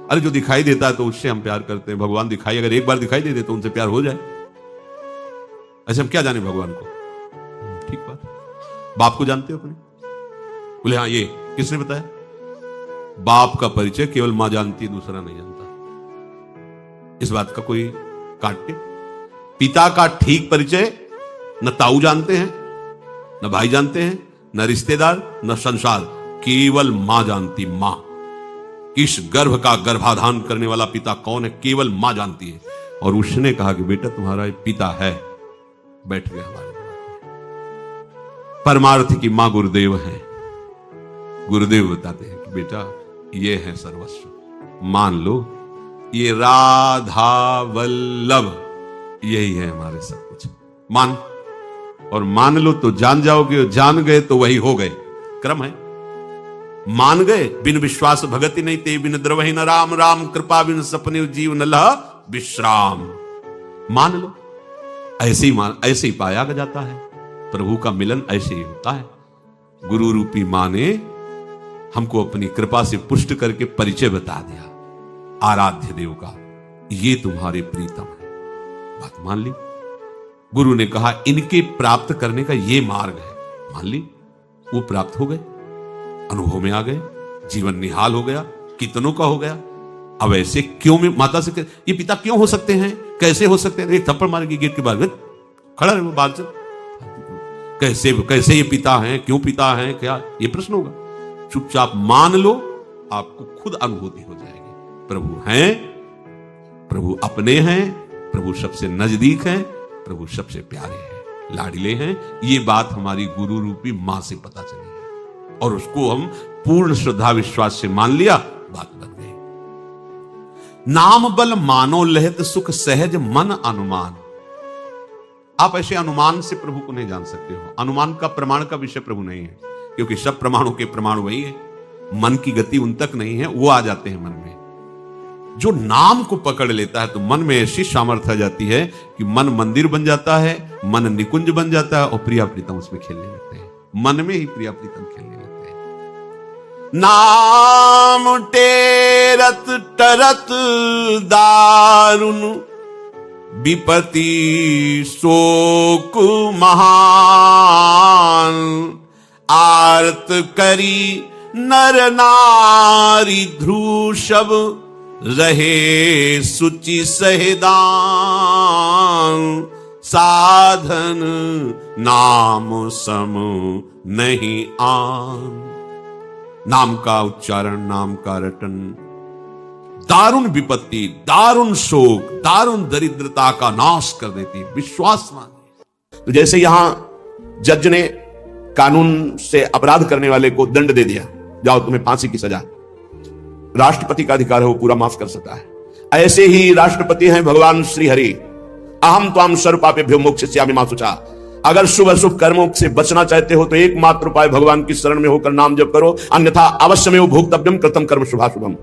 अरे जो दिखाई देता है तो उससे हम प्यार करते हैं। भगवान दिखाई अगर एक बार दिखाई दे दे तो उनसे प्यार हो जाए। ऐसे हम क्या जाने भगवान को? ठीक बात। बाप को जानते हो अपने? बोले हाँ। ये किसने बताया? बाप का परिचय केवल मां जानती है, दूसरा नहीं जानता। इस बात का कोई काट्य? पिता का ठीक परिचय न ताऊ जानते हैं, न भाई जानते हैं, न रिश्तेदार, न संसार, केवल मां जानती। मां, किस गर्भ का गर्भाधान करने वाला पिता कौन है, केवल मां जानती है। और उसने कहा कि बेटा तुम्हारा पिता है। बैठ गया हमारे दिमाग में। परमार्थ की मां गुरुदेव है। गुरुदेव बताते हैं कि बेटा ये है सर्वस्व, मान लो। ये राधा वल्लभ, यही है हमारे सब कुछ। मान, और मान लो तो जान जाओगे, और जान गए तो वही हो गए। क्रम है। मान गए, बिन विश्वास भगति नहीं ते बिन द्रवहि न राम, राम कृपा बिन सपने जीव न लह विश्राम। मान लो, ऐसे ही पाया जाता है। प्रभु का मिलन ऐसे ही होता है। गुरु रूपी मां ने हमको अपनी कृपा से पुष्ट करके परिचय बता दिया आराध्य देव का, ये तुम्हारे प्रीतम है। बात मान ली। गुरु ने कहा इनके प्राप्त करने का ये मार्ग है, मान ली। वो प्राप्त हो गए, अनुभव में आ गए, जीवन निहाल हो गया, कितनों का हो गया। अब ऐसे क्यों में माता से ये पिता क्यों हो सकते हैं, कैसे हो सकते हैं? एक थप्पड़ मारेगी गेट के बाहर, खड़ा रहे वो बाल से, कैसे ये पिता हैं, क्यों पिता हैं, क्या ये प्रश्न होगा। चुपचाप मान लो, आपको खुद अनुभूति हो जाएगी। प्रभु हैं, प्रभु अपने हैं, प्रभु सबसे नजदीक हैं, प्रभु सबसे प्यारे हैं, लाडले हैं। ये बात हमारी गुरु रूपी मां से पता चली है और उसको हम पूर्ण श्रद्धा विश्वास से मान लिया, बात बन गई। नाम बल मानो लहत सुख सहज मन अनुमान। आप ऐसे अनुमान से प्रभु को नहीं जान सकते हो। अनुमान का प्रमाण का विषय प्रभु नहीं है, क्योंकि सब प्रमाणों के प्रमाण वही है। मन की गति उन तक नहीं है, वो आ जाते हैं मन में। जो नाम को पकड़ लेता है तो मन में ऐसी सामर्थ्य आ जाती है कि मन मंदिर बन जाता है, मन निकुंज बन जाता है और प्रिया प्रीतम उसमें खेलने लगते हैं। मन में ही प्रिया प्रीतम खेलने लगते हैं। नाम टेरत टरत दारुण विपति शोक महान, आर्त करी नर नारी ध्रुव सब रहे सुचि सहेदान, साधन नाम सम नहीं आन। नाम का उच्चारण, नाम का रटन दारुण विपत्ति, दारुण शोक, दारुण दरिद्रता का नाश कर देती। विश्वास मानिए। तो जैसे यहां जज ने कानून से अपराध करने वाले को दंड दे दिया, जाओ तुम्हें फांसी की सजा, राष्ट्रपति का अधिकार है, वो पूरा माफ कर सकता है। ऐसे ही राष्ट्रपति हैं भगवान श्री हरि। अहम त्वाम सर्वपापेभ्यो मोक्षयिष्यामि मा शुचा। अगर शुभ अशुभ कर्मों से बचना चाहते हो तो एकमात्र उपाय भगवान की शरण में होकर नाम जप करो, अन्यथा अवश्यमेव भोक्तव्यम कृतं कर्म शुभाशुभम।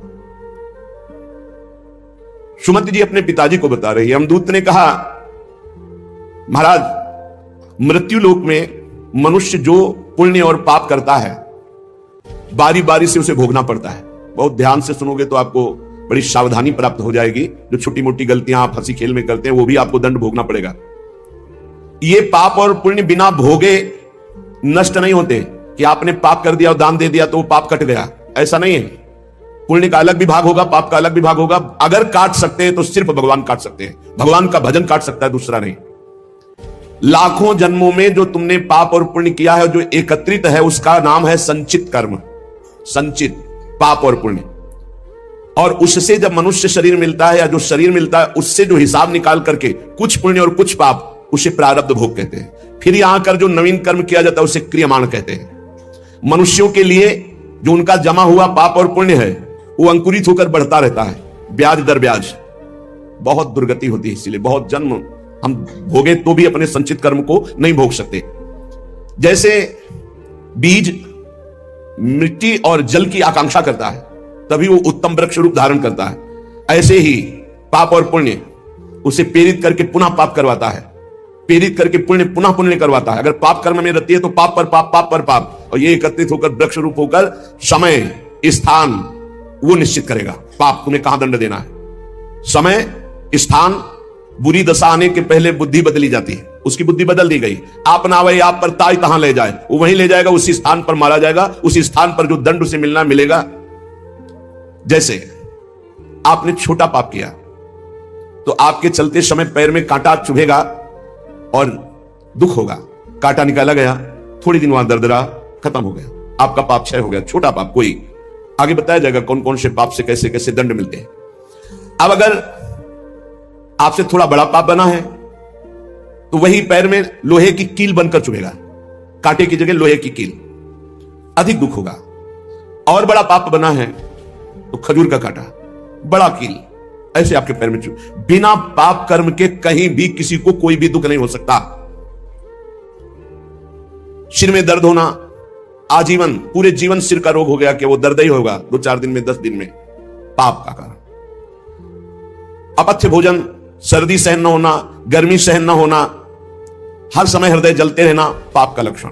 सुमति जी अपने पिताजी को बता रही है। यमदूत ने कहा महाराज, मृत्यु लोक में मनुष्य जो पुण्य और पाप करता है बारी बारी से उसे भोगना पड़ता है। बहुत ध्यान से सुनोगे तो आपको बड़ी सावधानी प्राप्त हो जाएगी। जो छोटी मोटी गलतियां आप हंसी खेल में करते हैं वो भी आपको दंड भोगना पड़ेगा। ये पाप और पुण्य बिना भोगे नष्ट नहीं होते कि आपने पाप कर दिया और दान दे दिया तो वो पाप कट गया, ऐसा नहीं है। पुण्य का अलग विभाग होगा, पाप का अलग विभाग होगा। अगर काट सकते हैं तो सिर्फ भगवान काट सकते हैं। भगवान का भजन काट सकता है, दूसरा नहीं। लाखों जन्मों में जो तुमने पाप और पुण्य किया है, जो एकत्रित है, उसका नाम है संचित कर्म। संचित पाप और पुण्य, और उससे जब मनुष्य शरीर मिलता है या जो शरीर मिलता है उससे जो हिसाब निकाल करके कुछ पुण्य और कुछ पाप, उसे प्रारब्ध भोग कहते हैं। फिर यहां कर जो नवीन कर्म किया जाता है उसे क्रियमाण कहते हैं। मनुष्यों के लिए जो उनका जमा हुआ पाप और पुण्य है वो अंकुरित होकर बढ़ता रहता है, ब्याज दर ब्याज। बहुत दुर्गति होती है, इसीलिए बहुत जन्म हम भोगे तो भी अपने संचित कर्म को नहीं भोग सकते। जैसे बीज मिट्टी और जल की आकांक्षा करता है तभी वो उत्तम वृक्ष रूप धारण करता है, ऐसे ही पाप और पुण्य उसे प्रेरित करके पुनः पाप करवाता है, प्रेरित करके पुण्य पुनः पुण्य करवाता है। अगर पाप कर्म में रहती है तो पाप पर पाप, पाप पर पाप, और ये एकत्रित होकर वृक्ष रूप होकर समय स्थान वो निश्चित करेगा। पाप तुम्हें कहां दंड देना है। समय स्थान, बुरी दशा आने के पहले बुद्धि बदली जाती है, उसकी बुद्धि बदल दी गई। आप ना वही आप पर ताई तहां ले जाए, वो वहीं ले जाएगा, उसी स्थान पर मारा जाएगा, उसी स्थान पर जो दंड उसे मिलना मिलेगा। जैसे आपने छोटा पाप किया तो आपके चलते समय पैर में कांटा चुभेगा और दुख होगा। कांटा निकाला गया, थोड़ी दिन वहां दर्द रहा, खत्म हो गया, आपका पाप क्षय हो गया। छोटा पाप, कोई आगे बताया जाएगा कौन कौन से पाप से कैसे कैसे दंड मिलते हैं। अब अगर आपसे थोड़ा बड़ा पाप बना है तो वही पैर में लोहे की कील बनकर चुभेगा, कांटे की जगह लोहे की कील, अधिक दुख होगा। और बड़ा पाप बना है तो खजूर का कांटा, बड़ा कील, ऐसे आपके पैर में चुभ। बिना पाप कर्म के कहीं भी किसी को कोई भी दुख नहीं हो सकता। सिर में दर्द होना, आजीवन पूरे जीवन सिर का रोग हो गया कि वो दर्द ही होगा 2-4 दिन में, 10 दिन में, पाप का कारण। अपथ्य भोजन, सर्दी सहन न होना, गर्मी सहन न होना, हर समय हृदय जलते रहना, पाप का लक्षण।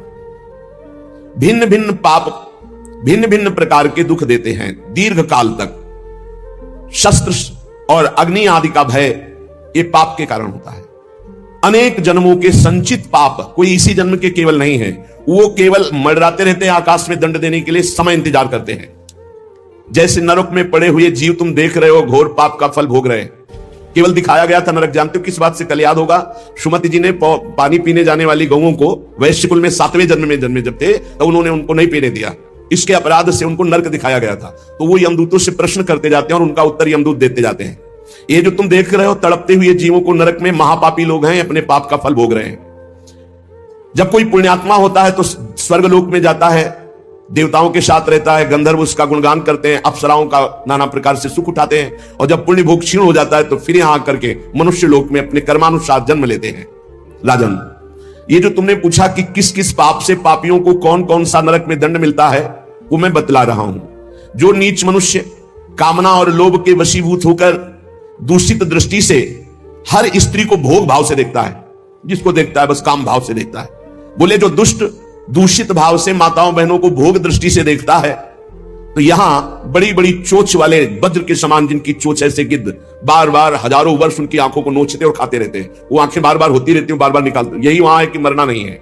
भिन्न भिन्न पाप भिन्न भिन्न प्रकार के दुख देते हैं दीर्घ काल तक। शस्त्र और अग्नि आदि का भय ये पाप के कारण होता है। अनेक जन्मों के संचित पाप कोई इसी जन्म के केवल नहीं है, वो केवल मंडराते रहते हैं आकाश में दंड देने के लिए, समय इंतजार करते हैं। जैसे नरक में पड़े हुए जीव तुम देख रहे हो, घोर पाप का फल भोग रहे हैं। केवल दिखाया गया था नरक, जानते हो किस बात से? कल याद होगा, सुमति जी ने पानी पीने जाने वाली गौओं को वैश्य कुल में 7वें जन्म में जन्मे जब थे तो उन्होंने उनको नहीं पीने दिया, इसके अपराध से उनको नरक दिखाया गया था। तो वो यमदूतों से प्रश्न करते जाते हैं और उनका उत्तर यमदूत देते जाते हैं। ये जो तुम देख रहे हो तड़पते हुए जीवों को नरक में, महापापी लोग हैं, अपने पाप का फल भोग रहे हैं। जब कोई पुण्यात्मा होता है तो स्वर्गलोक में जाता है, देवताओं के साथ रहता है, गंधर्व उसका गुणगान करते हैं, अप्सराओं का नाना प्रकार से सुख उठाते हैं, और जब पुण्य भोग क्षीण हो जाता है तो फिर यहां आकर के मनुष्य लोक में अपने कर्मानुसार जन्म लेते हैं। राजन, ये जो तुमने पूछा कि किस किस पाप से पापियों को कौन कौन सा नरक में दंड मिलता है, वो मैं बतला रहा हूं। जो नीच मनुष्य कामना और लोभ के वशीभूत होकर दूषित दृष्टि से हर स्त्री को भोग भाव से देखता है, जिसको देखता है बस काम भाव से देखता है। बोले जो दुष्ट दूषित भाव से माताओं बहनों को भोग दृष्टि से देखता है, तो यहां बड़ी बड़ी चोंच वाले वज्र के समान जिनकी चोंच ऐसे गिद्ध बार बार हजारों वर्ष उनकी आंखों को नोचते और खाते रहते हैं, वो आंखें बार बार होती रहती हैं, बार बार निकालते, यही वहां है कि मरना नहीं है।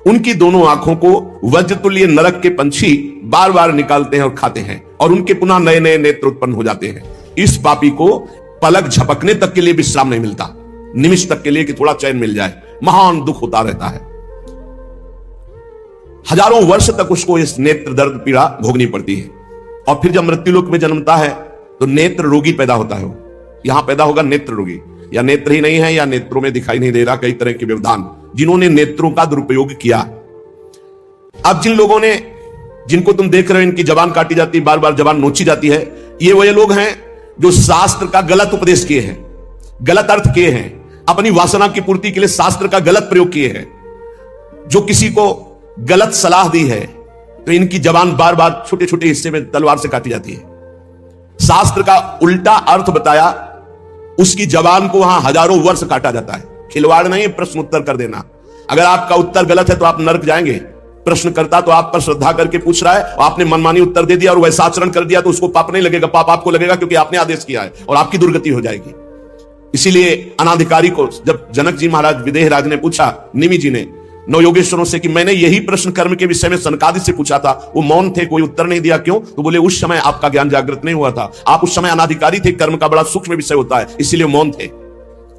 उनकी दोनों आंखों को वज्रतुल्य नरक के पंछी बार बार निकालते हैं और खाते हैं, और उनके पुनः नए नए नेत्र उत्पन्न हो जाते हैं। इस पापी को पलक झपकने तक के लिए विश्राम नहीं मिलता, निमिष तक के लिए कि थोड़ा चैन मिल जाए, महान दुख होता रहता है। हजारों वर्ष तक उसको इस नेत्र दर्द पीड़ा भोगनी पड़ती है। और फिर जब मृत्युलोक में जन्मता है तो नेत्र रोगी पैदा होता है। यहां पैदा होगा नेत्र रोगी, या नेत्र ही नहीं है या नेत्रों में दिखाई नहीं दे रहा, कई तरह के व्यवधान, जिन्होंने नेत्रों का दुरुपयोग किया। अब जिन लोगों ने, जिनको तुम देख रहे हो इनकी जबान काटी जाती, बार बार जबान नोची जाती है, ये वही लोग हैं जो शास्त्र का गलत उपदेश किए हैं, गलत अर्थ किए हैं, अपनी वासना की पूर्ति के लिए शास्त्र का गलत प्रयोग किए हैं, जो किसी को गलत सलाह दी है, तो इनकी जबान बार बार छोटे छोटे हिस्से में तलवार से काटी जाती है। शास्त्र का उल्टा अर्थ बताया, उसकी जबान को वहां हजारों वर्ष काटा जाता है। खिलवाड़ नहीं, प्रश्न उत्तर कर देना। अगर आपका उत्तर गलत है तो आप नरक जाएंगे। प्रश्नकर्ता तो आप पर श्रद्धा करके पूछ रहा है, और आपने मनमानी उत्तर दे दिया और वैसा आचरण कर दिया तो उसको पाप नहीं लगेगा, पाप आपको लगेगा क्योंकि आपने आदेश किया है और आपकी दुर्गति हो जाएगी। इसीलिए अनाधिकारी को जब जनक जी महाराज विदेह राज ने पूछा, निमि जी ने नवयोगेश्वरों से कि मैंने यही प्रश्न कर्म के विषय में सनकादि से पूछा था, वो मौन थे, कोई उत्तर नहीं दिया, क्यों? तो बोले उस समय आपका ज्ञान जागृत नहीं हुआ था, आप उस समय अनाधिकारी थे, कर्म का बड़ा सूक्ष्म विषय होता है, इसीलिए मौन थे।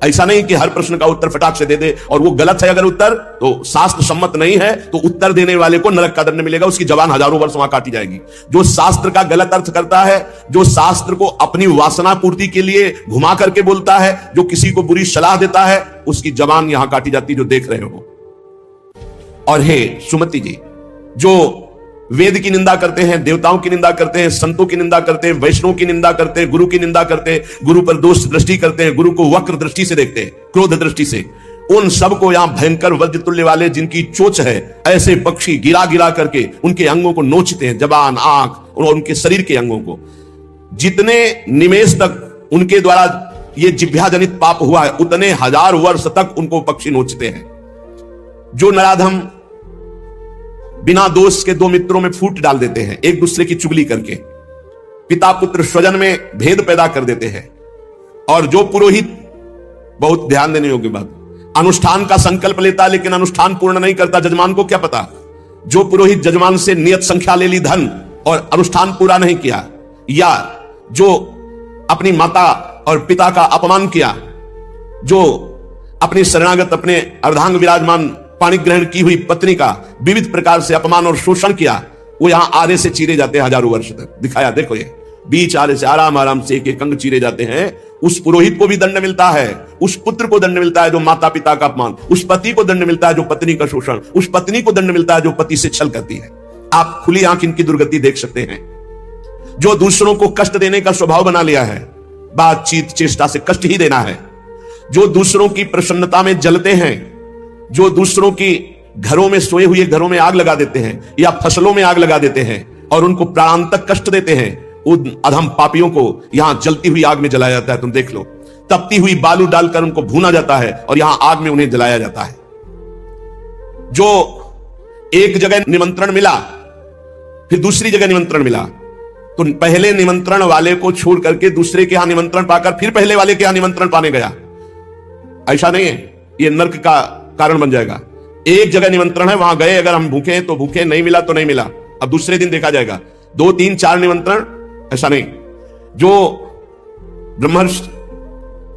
ऐसा नहीं कि हर प्रश्न का उत्तर फटाक से दे दे, और वो गलत है अगर उत्तर तो शास्त्र सम्मत नहीं है तो उत्तर देने वाले को नरक का दंड मिलेगा, उसकी जबान हजारों वर्ष वहां काटी जाएगी। जो शास्त्र का गलत अर्थ करता है, जो शास्त्र को अपनी वासना पूर्ति के लिए घुमा करके बोलता है, जो किसी को बुरी सलाह देता है, उसकी जबान यहां काटी जाती, जो देख रहे हो। और हे सुमति जी, जो वेद की निंदा करते हैं, देवताओं की निंदा करते हैं, संतों की निंदा करते हैं, वैष्णव की निंदा करते हैं, गुरु की निंदा करते हैं, गुरु पर दोष दृष्टि करते हैं, गुरु को वक्र दृष्टि से देखते हैं, क्रोध दृष्टि से, उन सबको यहां भयंकर वज्रतुल्य वाले जिनकी चोंच है, ऐसे पक्षी गिरा गिरा करके उनके अंगों को नोचते हैं, जबान, आंख और उनके शरीर के अंगों को। जितने निमेष तक उनके द्वारा ये जिह्वा जनित पाप हुआ है, उतने हजार वर्ष तक उनको पक्षी नोचते हैं। जो नराधम बिना दोष के दो मित्रों में फूट डाल देते हैं, एक दूसरे की चुगली करके, पिता पुत्र स्वजन में भेद पैदा कर देते हैं। और जो पुरोहित, बहुत ध्यान देने योग्य बात, अनुष्ठान का संकल्प लेता लेकिन अनुष्ठान पूर्ण नहीं करता, जजमान को क्या पता? जो पुरोहित जजमान से नियत संख्या ले ली धन और अनुष्ठान पूरा नहीं किया, या जो अपनी माता और पिता का अपमान किया, जो अपनी शरणागत अपने अर्धांग विराजमान पाणी ग्रहण की हुई पत्नी का विविध प्रकार से अपमान और शोषण किया, वो यहां आरे से चीरे जाते हैं हजारों वर्ष तक। दिखाया, देखो ये बीच आरे से आराम आराम से एक एक अंग चीरे जाते हैं। उस पुरोहित को भी दंड मिलता है, उस पुत्र को दंड मिलता है जो माता पिता का अपमान, उस पति को दंड मिलता है जो पत्नी का शोषण, उस पत्नी को दंड मिलता है जो पति से छल करती है। आप खुली आंख इनकी दुर्गति देख सकते हैं। जो दूसरों को कष्ट देने का स्वभाव बना लिया है, बातचीत चेष्टा से कष्ट ही देना है, जो दूसरों की प्रसन्नता में जलते हैं, जो दूसरों की घरों में सोए हुए घरों में आग लगा देते हैं या फसलों में आग लगा देते हैं और उनको प्राणांतक कष्ट देते हैं, उन अधम पापियों को यहां जलती हुई आग में जलाया जाता है। तुम देख लो, तपती हुई बालू डालकर उनको भूना जाता है और यहां आग में उन्हें जलाया जाता है। जो एक जगह निमंत्रण मिला, फिर दूसरी जगह निमंत्रण मिला, तो पहले निमंत्रण वाले को छोड़ करके दूसरे के यहां निमंत्रण पाकर फिर पहले वाले के यहां निमंत्रण पाने गया। ऐसा नहीं है, यह नर्क का कारण बन जाएगा। एक जगह निमंत्रण है, वहां गए, अगर हम भूखे तो भूखे, नहीं मिला तो नहीं मिला, अब दूसरे दिन देखा जाएगा। 2, 3, 4 निमंत्रण, ऐसा नहीं। जो ब्रह्मर्षि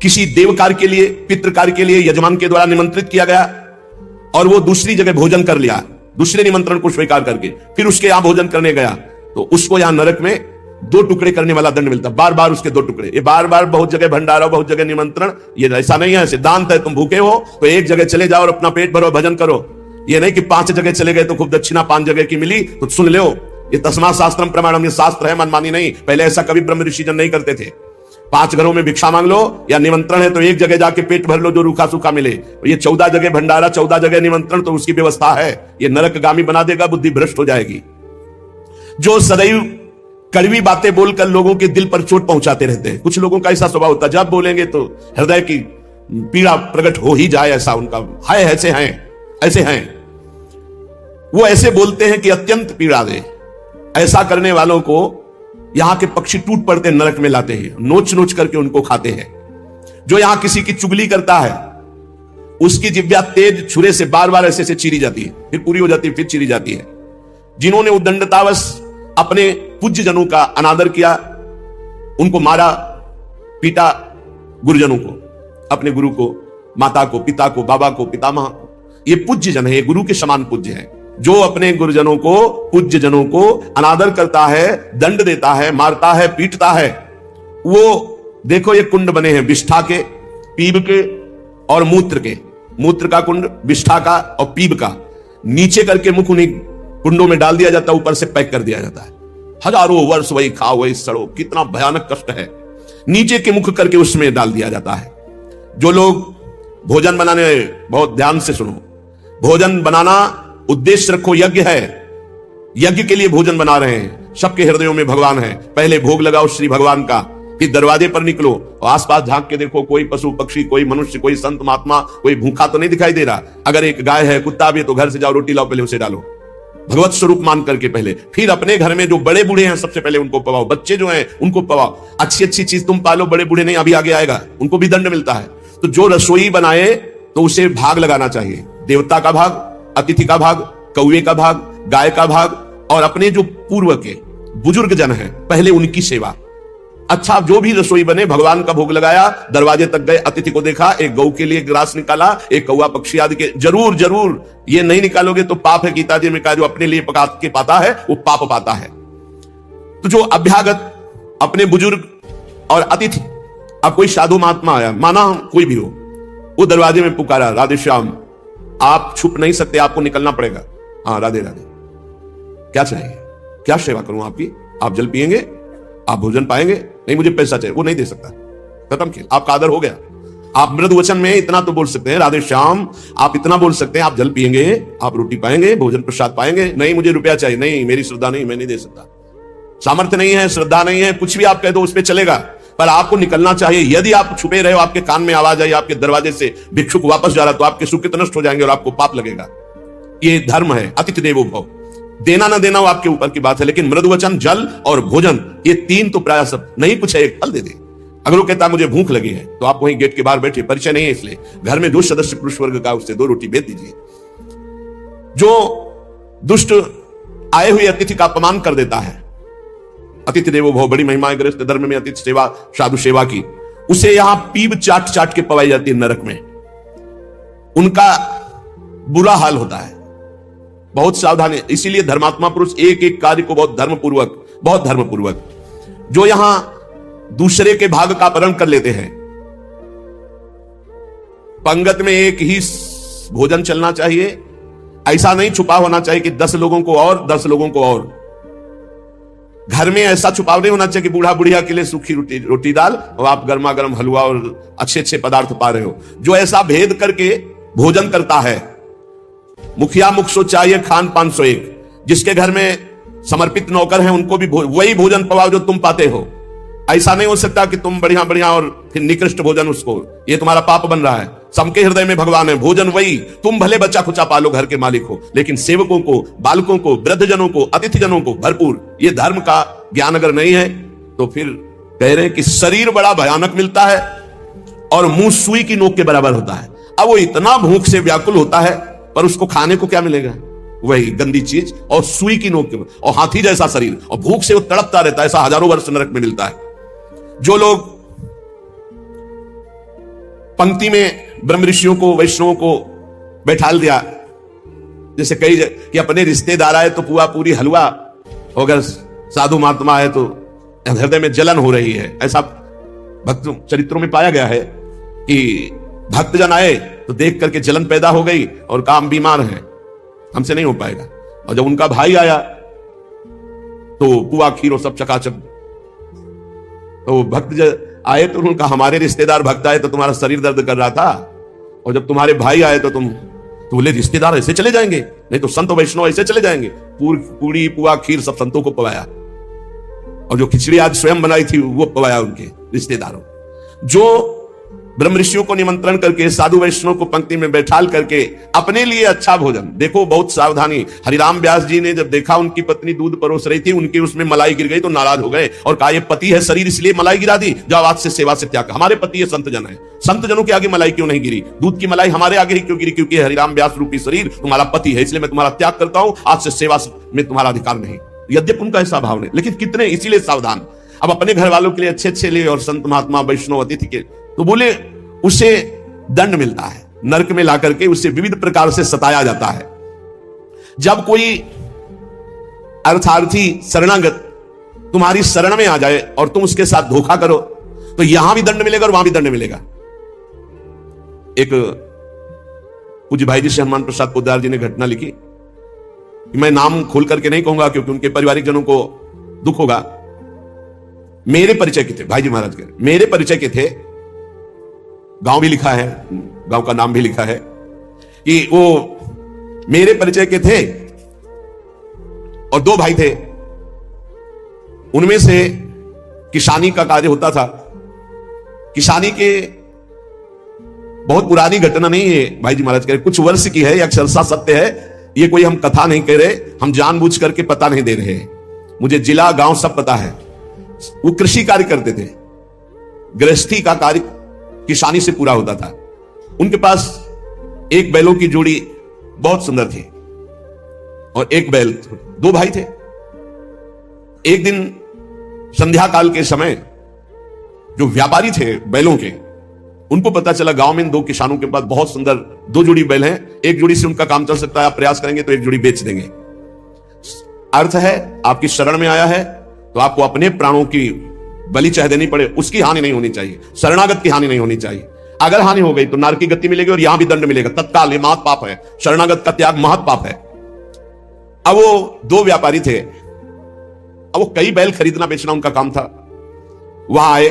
किसी देव कार्य के लिए, पितृ कार्य के लिए यजमान के द्वारा निमंत्रित किया गया और वो दूसरी जगह भोजन कर लिया, दूसरे निमंत्रण को स्वीकार करके फिर उसके यहां भोजन करने गया, तो उसको यहां नरक में 2 टुकड़े करने वाला दंड मिलता। बार बार उसके 2 टुकड़े, ये बार बार बहुत जगह भंडारा, बहुत जगह निमंत्रण, ये ऐसा नहीं है। सिद्धांत है, तुम भूखे हो तो एक जगह चले जाओ और अपना पेट भरो, भजन करो। ये नहीं कि 5 जगह चले गए तो खूब दक्षिणा 5 जगह की मिली तो सुन लो। ये तस्मा शास्त्रम प्रमाणम, ये शास्त्र है, मनमानी नहीं। पहले ऐसा कभी ब्रह्म ऋषि जन नहीं करते थे। 5 घरों में भिक्षा मांग लो या निमंत्रण है तो एक जगह जाके पेट भर लो जो रूखा सूखा मिले। ये 14 जगह भंडारा, 14 जगह निमंत्रण, तो उसकी व्यवस्था है। ये नरकगामी बना देगा, बुद्धि भ्रष्ट हो जाएगी। जो सदैव कड़वी बातें बोलकर लोगों के दिल पर चोट पहुंचाते रहते हैं, कुछ लोगों का ऐसा स्वभाव होता है, जब बोलेंगे तो हृदय की पीड़ा प्रकट हो ही जाए, ऐसा उनका है। ऐसे हैं, ऐसे हैं, वो ऐसे बोलते हैं कि अत्यंत पीड़ा दे। ऐसा करने वालों को यहां के पक्षी टूट पड़ते नरक में लाते हैं, नोच नोच करके उनको खाते हैं। जो यहां किसी की चुगली करता है, उसकी जिह्वा तेज छुरे से बार बार ऐसे चीरी जाती है, फिर पूरी हो जाती है, फिर चीरी जाती है। जिन्होंने उद्दंडतावश अपने पूज्य जनों का अनादर किया, उनको मारा, पीटा, गुरुजनों को, अपने गुरु को, माता को, पिता को, बाबा को, पितामह को, ये पूज्य जन है, ये गुरु के समान पूज्य है। जो अपने गुरुजनों को, पूज्य जनों को अनादर करता है, दंड देता है, मारता है, पीटता है, वो देखो ये कुंड बने हैं विष्ठा के, पीब के और मूत्र के। मूत्र का कुंड, विष्ठा का और पीब का, नीचे करके मुख उन्हीं कुंडों में डाल दिया जाता है, ऊपर से पैक कर दिया जाता है। हजारों वर्ष वही खाओ वही सड़ो, कितना भयानक कष्ट है। नीचे के मुख करके उसमें डाल दिया जाता है। जो लोग भोजन बनाने, बहुत ध्यान से सुनो, भोजन बनाना उद्देश्य रखो, यज्ञ है, यज्ञ के लिए भोजन बना रहे हैं। सबके हृदयों में भगवान है, पहले भोग लगाओ श्री भगवान का, फिर दरवाजे पर निकलो और आसपास झांक के देखो, कोई पशु पक्षी, कोई मनुष्य, कोई संत महात्मा, कोई भूखा तो नहीं दिखाई दे रहा। अगर एक गाय है, कुत्ता भी है, तो घर से जाओ, रोटी लाओ, पहले उसे डालो, भगवत स्वरूप मान करके पहले। फिर अपने घर में जो बड़े बूढ़े हैं, सबसे पहले उनको पवाओ, बच्चे जो हैं उनको पवाओ। अच्छी अच्छी चीज तुम पालो, बड़े बूढ़े नहीं, अभी आगे आएगा, उनको भी दंड मिलता है। तो जो रसोई बनाए तो उसे भाग लगाना चाहिए, देवता का भाग, अतिथि का भाग, कौवे का भाग, गाय का भाग, और अपने जो पूर्व के बुजुर्ग जन हैं पहले उनकी सेवा। अच्छा, जो भी रसोई बने, भगवान का भोग लगाया, दरवाजे तक गए, अतिथि को देखा, एक गौ के लिए ग्रास निकाला, एक कौवा पक्षी आदि के, जरूर जरूर ये नहीं निकालोगे तो पाप है। गीता जी में कहा, जो अपने लिए पका के पाता है वो पाप पाता है। तो जो अभ्यागत, अपने बुजुर्ग और अतिथि, अब कोई साधु महात्मा आया, माना कोई भी हो, वो दरवाजे में पुकारा, राधे श्याम, आप छुप नहीं सकते, आपको निकलना पड़ेगा। हाँ, राधे राधे, क्या चाहिए, क्या सेवा करूं आपकी? आप जल पिएंगे, आप भोजन पाएंगे? नहीं, मुझे पैसा चाहिए। वो नहीं दे सकता, खत्म खेल, आपका आदर हो गया। आप मृदु वचन में इतना तो बोल सकते हैं, राधे श्याम, आप इतना बोल सकते हैं, आप जल पिएंगे, आप रोटी पाएंगे, भोजन प्रसाद पाएंगे। नहीं, मुझे रुपया चाहिए। नहीं, मेरी श्रद्धा नहीं, मैं नहीं दे सकता, सामर्थ्य नहीं है, श्रद्धा नहीं है, कुछ भी आप कह दो उस पर चलेगा, पर आपको निकलना चाहिए। यदि आप छुपे रहे हो, आपके कान में आवाज आई, आपके दरवाजे से भिक्षुक वापस जा रहा, तो आपके सुकृत नष्ट हो जाएंगे और आपको पाप लगेगा। ये धर्म है, अतिथि देवो भव। देना ना देना वो आपके ऊपर की बात है, लेकिन मृदु वचन, जल और भोजन, ये 3 तो प्राय सब नहीं, कुछ है, एक फल दे दे। अगर वो कहता मुझे भूख लगी है, तो आप वहीं गेट के बाहर बैठे, परिचय नहीं है इसलिए, घर में जो सदस्य पुरुष वर्ग का, उससे 2 रोटी भेज दीजिए। जो दुष्ट आए हुए अतिथि का अपमान कर देता है, अतिथि देवो भव, बड़ी महिमा है गृहस्थ धर्म में अतिथि सेवा, साधु सेवा की, उसे यहां पीब चाट चाट के पवाई जाती है नरक में। उनका बुरा हाल होता है, बहुत सावधानी। इसीलिए धर्मात्मा पुरुष एक एक कार्य को बहुत धर्मपूर्वक, जो यहां दूसरे के भाग का अपहरण कर लेते हैं। पंगत में एक ही भोजन चलना चाहिए, ऐसा नहीं छुपा होना चाहिए कि 10 लोगों को और 10 लोगों को और। घर में ऐसा छुपाव नहीं होना चाहिए कि बूढ़ा बुढ़िया के लिए सूखी रोटी दाल और आप गर्मा गर्म हलवा और अच्छे अच्छे पदार्थ पा रहे हो। जो ऐसा भेद करके भोजन करता है, मुखिया मुख सो चाहिए खान पान सो एक। जिसके घर में समर्पित नौकर हैं उनको भी वही भोजन पवाओ जो तुम पाते हो। ऐसा नहीं हो सकता कि तुम बढ़िया बढ़िया और फिर निकृष्ट भोजन उसको, ये तुम्हारा पाप बन रहा है। सबके हृदय में भगवान है, भोजन वही। तुम भले बच्चा खुचा पालो, घर के मालिक हो, लेकिन सेवकों को, बालकों को, वृद्धजनों को, अतिथिजनों को भरपूर। ये धर्म का ज्ञान अगर नहीं है तो फिर कह रहे हैं कि शरीर बड़ा भयानक मिलता है और मुंह सुई की नोक के बराबर होता है। अब वो इतना भूख से व्याकुल होता है पर उसको खाने को क्या मिलेगा? वही गंदी चीज और सुई की नोक के, और हाथी जैसा शरीर, और भूख से वो तड़पता रहता है। ऐसा हजारों वर्ष नरक में मिलता है। जो लोग पंक्ति में ब्रह्म ऋषियों को, वैष्णवों को बैठाल दिया, जैसे कई कि अपने रिश्तेदार आए तो पुआ पूरी हलवा, अगर साधु महात्मा आए तो हृदय में जलन हो रही है। ऐसा भक्त चरित्रों में पाया गया है कि भक्तजन आए तो देख करके जलन पैदा हो गई और काम बीमार है, हमसे नहीं हो पाएगा। और जब उनका भाई आया तो पुआ खीर और सब चकाचक, तो भक्त आए तो उनका हमारे रिश्तेदार भक्त आए तो तुम्हारा शरीर दर्द कर रहा था, और जब तुम्हारे भाई आए तो तुम तो बोले रिश्तेदार ऐसे चले जाएंगे, नहीं तो संत वैष्णव ऐसे चले जाएंगे। पूरी पुआ खीर सब संतों को पवाया, और जो खिचड़ी आज स्वयं बनाई थी वो पवाया उनके रिश्तेदारों। जो ब्रह्म ऋषियों को निमंत्रण करके, साधु वैष्णव को पंक्ति में बैठाल करके अपने लिए अच्छा भोजन। देखो बहुत सावधानी। हरिराम व्यास जी ने जब देखा उनकी पत्नी दूध परोस रही थी, उनके उसमें मलाई गिर गई तो नाराज हो गए और कहा ये पति है शरीर इसलिए मलाई गिरा दी, जाओ आज से सेवा से त्याग। हमारे पति है संत जन है, संत जनों के आगे मलाई क्यों नहीं गिरी? दूध की मलाई हमारे आगे ही क्यों गिरी? क्योंकि हरिराम व्यास रूपी शरीर तुम्हारा पति है, इसलिए मैं तुम्हारा त्याग करता हूं, आज से सेवा में तुम्हारा अधिकार नहीं। यद्यपि उनका ऐसा भाव नहीं, लेकिन कितने इसीलिए सावधान। अब अपने घर वालों के लिए अच्छे लिए और संत महात्मा वैष्णव अतिथि के, तो बोले उसे दंड मिलता है, नरक में लाकर के उसे विविध प्रकार से सताया जाता है। जब कोई अर्थार्थी शरणागत तुम्हारी शरण में आ जाए और तुम उसके साथ धोखा करो तो यहां भी दंड मिलेगा और वहां भी दंड मिलेगा। एक पूज्य भाई जी से हनुमान प्रसाद पोद्दार जी ने घटना लिखी, मैं नाम खोल करके नहीं कहूंगा क्योंकि उनके पारिवारिक जनों को दुख होगा। मेरे परिचय के थे भाई जी महाराज के, मेरे परिचय के थे, गांव भी लिखा है, गांव का नाम भी लिखा है कि वो मेरे परिचय के थे और दो भाई थे। उनमें से किसानी का कार्य होता था। किसानी के बहुत पुरानी घटना नहीं है भाई जी महाराज कह रहे, कुछ वर्ष की है, यह अक्षरशः सत्य है। ये कोई हम कथा नहीं कह रहे, हम जानबूझ करके पता नहीं दे रहे। मुझे जिला गांव सब पता है। वो कृषि कार्य करते थे, गृहस्थी का कार्य किसानी से पूरा होता था। उनके पास एक बैलों की जोड़ी बहुत सुंदर थी और एक बैल, दो भाई थे। एक दिन संध्या काल के समय जो व्यापारी थे बैलों के, उनको पता चला गांव में इन दो किसानों के पास बहुत सुंदर दो जोड़ी बैल हैं, एक जोड़ी से उनका काम चल सकता है, आप प्रयास करेंगे तो एक जोड़ी बेच देंगे। अर्थ है आपकी शरण में आया है तो आपको अपने प्राणों की बलि चाहे देनी पड़े, उसकी हानि नहीं होनी चाहिए, शरणागत की हानि नहीं होनी चाहिए। अगर हानि हो गई तो नरक की गति मिलेगी और यहां भी दंड मिलेगा तत्काल। ये महत पाप है, शरणागत का त्याग महत पाप है। अब वो दो व्यापारी थे, अब वो कई बैल खरीदना बेचना उनका काम था। वहां आए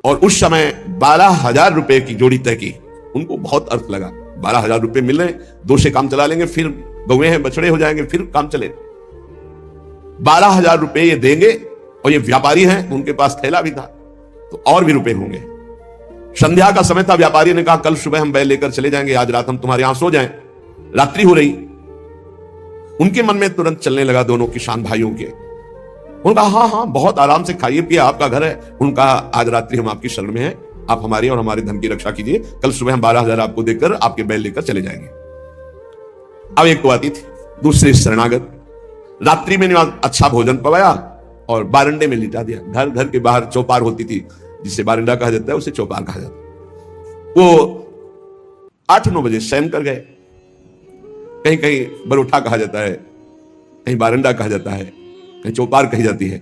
और उस समय 12,000 रुपए की जोड़ी तय की। उनको बहुत अर्थ लगा, 12,000 रुपए मिल रहे, दो से काम चला लेंगे, फिर गौए हैं बछड़े हो जाएंगे, फिर काम चले। 12,000 रुपए ये देंगे और ये व्यापारी हैं, उनके पास थैला भी था तो और भी रुपए होंगे। संध्या का समय था, व्यापारी ने कहा कल सुबह हम बैल लेकर चले जाएंगे, आज रात हम तुम्हारे यहां सो जाएं। रात्रि हो रही, उनके मन में तुरंत चलने लगा दोनों किसान भाइयों के। उनका हाँ बहुत आराम से खाइए पिए, आपका घर है। उनका आज रात्रि हम आपकी शरण में हैं, आप हमारी और हमारे धन की रक्षा कीजिए, कल सुबह हम 12,000 आपको देकर आपके बैल लेकर चले जाएंगे। अब एक तो आती थी, दूसरी शरणागत। रात्रि में अच्छा भोजन पवाया और बारंडे में लिटा दिया। घर के बाहर चौपार होती थी, जिसे बारंडा कहा जाता है उसे चौपार कहा जाता है। वो 8-9 बजे शयन कर गए। कहीं कहीं बरोठा कहा जाता है, कहीं बारंडा कहा जाता है, कहीं चौपार कही जाती है।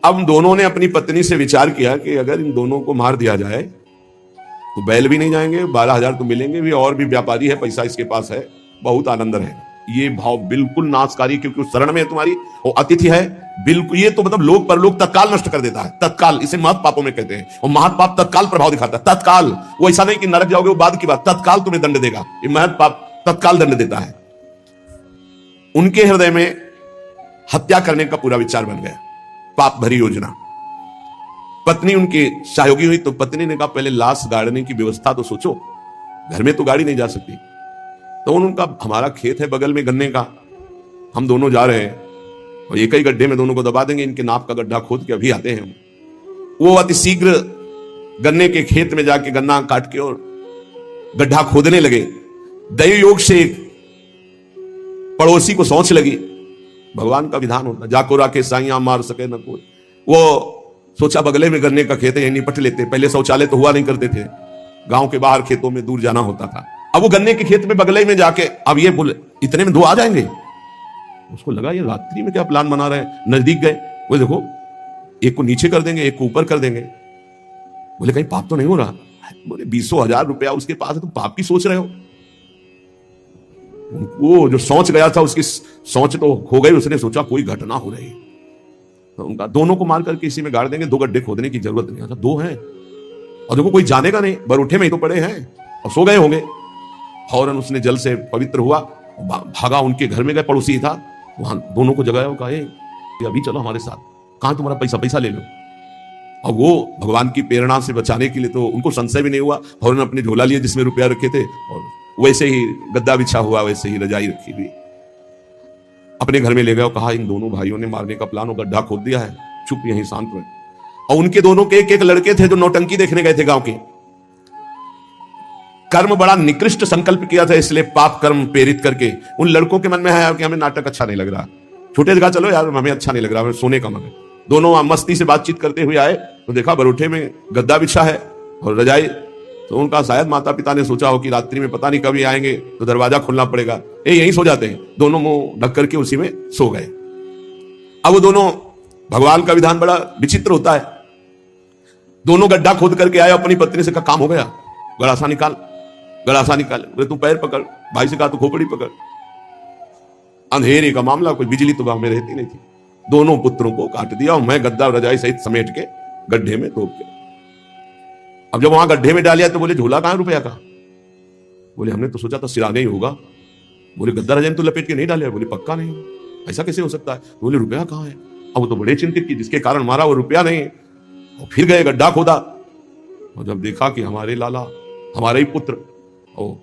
अब दोनों ने अपनी पत्नी से विचार किया कि अगर इन दोनों को मार दिया जाए तो बैल भी नहीं जाएंगे, 12,000 तो मिलेंगे भी, और भी व्यापारी है, पैसा इसके पास है, बहुत आनंद है। ये भाव बिल्कुल नाशकारी, क्योंकि उस शरण में है तुम्हारी, वो अतिथि है बिल्कुल। ये तो मतलब लोक परलोक तत्काल नष्ट कर देता है, तत्काल। इसे महत् पापों में कहते हैं। और महत् पाप तत्काल प्रभाव दिखाता है, तत्काल। वो ऐसा नहीं कि नरक जाओगे वो बाद की बात, तत्काल तुम्हें दंड देगा। ये महत् पाप तत्काल दंड देता है। उनके हृदय में हत्या करने का पूरा विचार बन गया, पाप भरी योजना। पत्नी उनकी सहयोगी हुई तो पत्नी ने कहा पहले लाश गाड़ने की व्यवस्था तो सोचो, घर में तो गाड़ी नहीं जा सकती। तो उनका हमारा खेत है बगल में गन्ने का, हम दोनों जा रहे हैं और एक ही गड्ढे में दोनों को दबा देंगे, इनके नाप का गड्ढा खोद के अभी आते हैं। वो अति शीघ्र गन्ने के खेत में जाके गन्ना काट के और गड्ढा खोदने लगे। दैव योग से एक पड़ोसी को सोच लगी, भगवान का विधान होता, जाको राखे साइया मार सके न कोई। वो सोचा बगले में गन्ने का खेत है, यहीं निपट लेते। पहले शौचालय तो हुआ नहीं करते थे, गांव के बाहर खेतों में दूर जाना होता था। अब वो गन्ने के खेत में बगले में जाके, अब ये बोले इतने में 2 आ जाएंगे। उसको लगा ये रात्रि में क्या प्लान बना रहे हैं। नजदीक गए, वो देखो एक को नीचे कर देंगे, एक को ऊपर कर देंगे। बोले कहीं पाप तो नहीं हो रहा। बोले 20,000 रुपया उसके पास है, तुम पाप की सोच रहे हो। वो जो सोच गया था उसकी सोच तो हो गई, उसने सोचा कोई घटना हो रही। तो उनका दोनों को मार करके इसी में गाड़ देंगे, 2 गड्ढे खोदने की जरूरत नहीं। अच्छा 2 हैं और देखो कोई जानेगा नहीं, बरूठे में ही तो पड़े हैं और सो गए होंगे। फौरन उसने जल से पवित्र हुआ, भागा उनके घर में गए, पड़ोसी था वहां, दोनों को जगाया, कहा अभी चलो हमारे साथ, कहां तुम्हारा पैसा, पैसा ले लो। और वो भगवान की प्रेरणा से बचाने के लिए तो उनको संशय भी नहीं हुआ, फौरन अपने झोला लिए जिसमें रुपया रखे थे और वैसे ही गद्दा बिछा हुआ, वैसे ही रजाई रखी हुई अपने घर में ले गए और कहा इन दोनों भाइयों ने मारने का प्लान और गड्ढा खोद दिया है, चुप यहीं शांत रहे। और उनके दोनों के एक एक लड़के थे जो नौटंकी देखने गए थे गांव के। कर्म बड़ा निकृष्ट संकल्प किया था, इसलिए पाप कर्म प्रेरित करके उन लड़कों के मन में है कि हमें नाटक अच्छा नहीं लग रहा। छोटे जगह चलो यार, हमें अच्छा नहीं लग रहा, हमें सोने का मन है। दोनों मस्ती से बातचीत करते हुए आए तो देखा बरूठे में गद्दा बिछा है और रजाई। तो उनका शायद माता पिता ने सोचा हो कि रात्रि में पता नहीं कभी आएंगे तो दरवाजा खोलना पड़ेगा, यहीं सो जाते हैं। दोनों मुंह ढक करके उसी में सो गए। अब वो दोनों, भगवान का विधान बड़ा विचित्र होता है। दोनों गड्ढा खोद करके आए, अपनी पत्नी से कहा काम हो गया, गड़ासा निकाल, गड़ासा निकाल। बोले तू पैर पकड़, भाई से कहा तू खोपड़ी पकड़। अंधेरे का मामला, कोई बिजली तो गांव में रहती नहीं थी। दोनों पुत्रों को काट दिया और मैं गद्दा रजाई सहित समेट के गड्ढे में तोप के। अब जब वहां गड्ढे में डालिया तो बोले झोला कहां रुपया का। बोले हमने तो सोचा था सिराने ही होगा। बोले गद्दा रजाई तो लपेट के नहीं डाले। बोले पक्का नहीं, ऐसा कैसे हो सकता है। बोले रुपया कहां है। अब वो तो बड़े चिंतित की जिसके कारण मारा वो रुपया नहीं है। और फिर गए गड्ढा खोदा और जब देखा कि हमारे लाला, हमारे ही पुत्र, ओ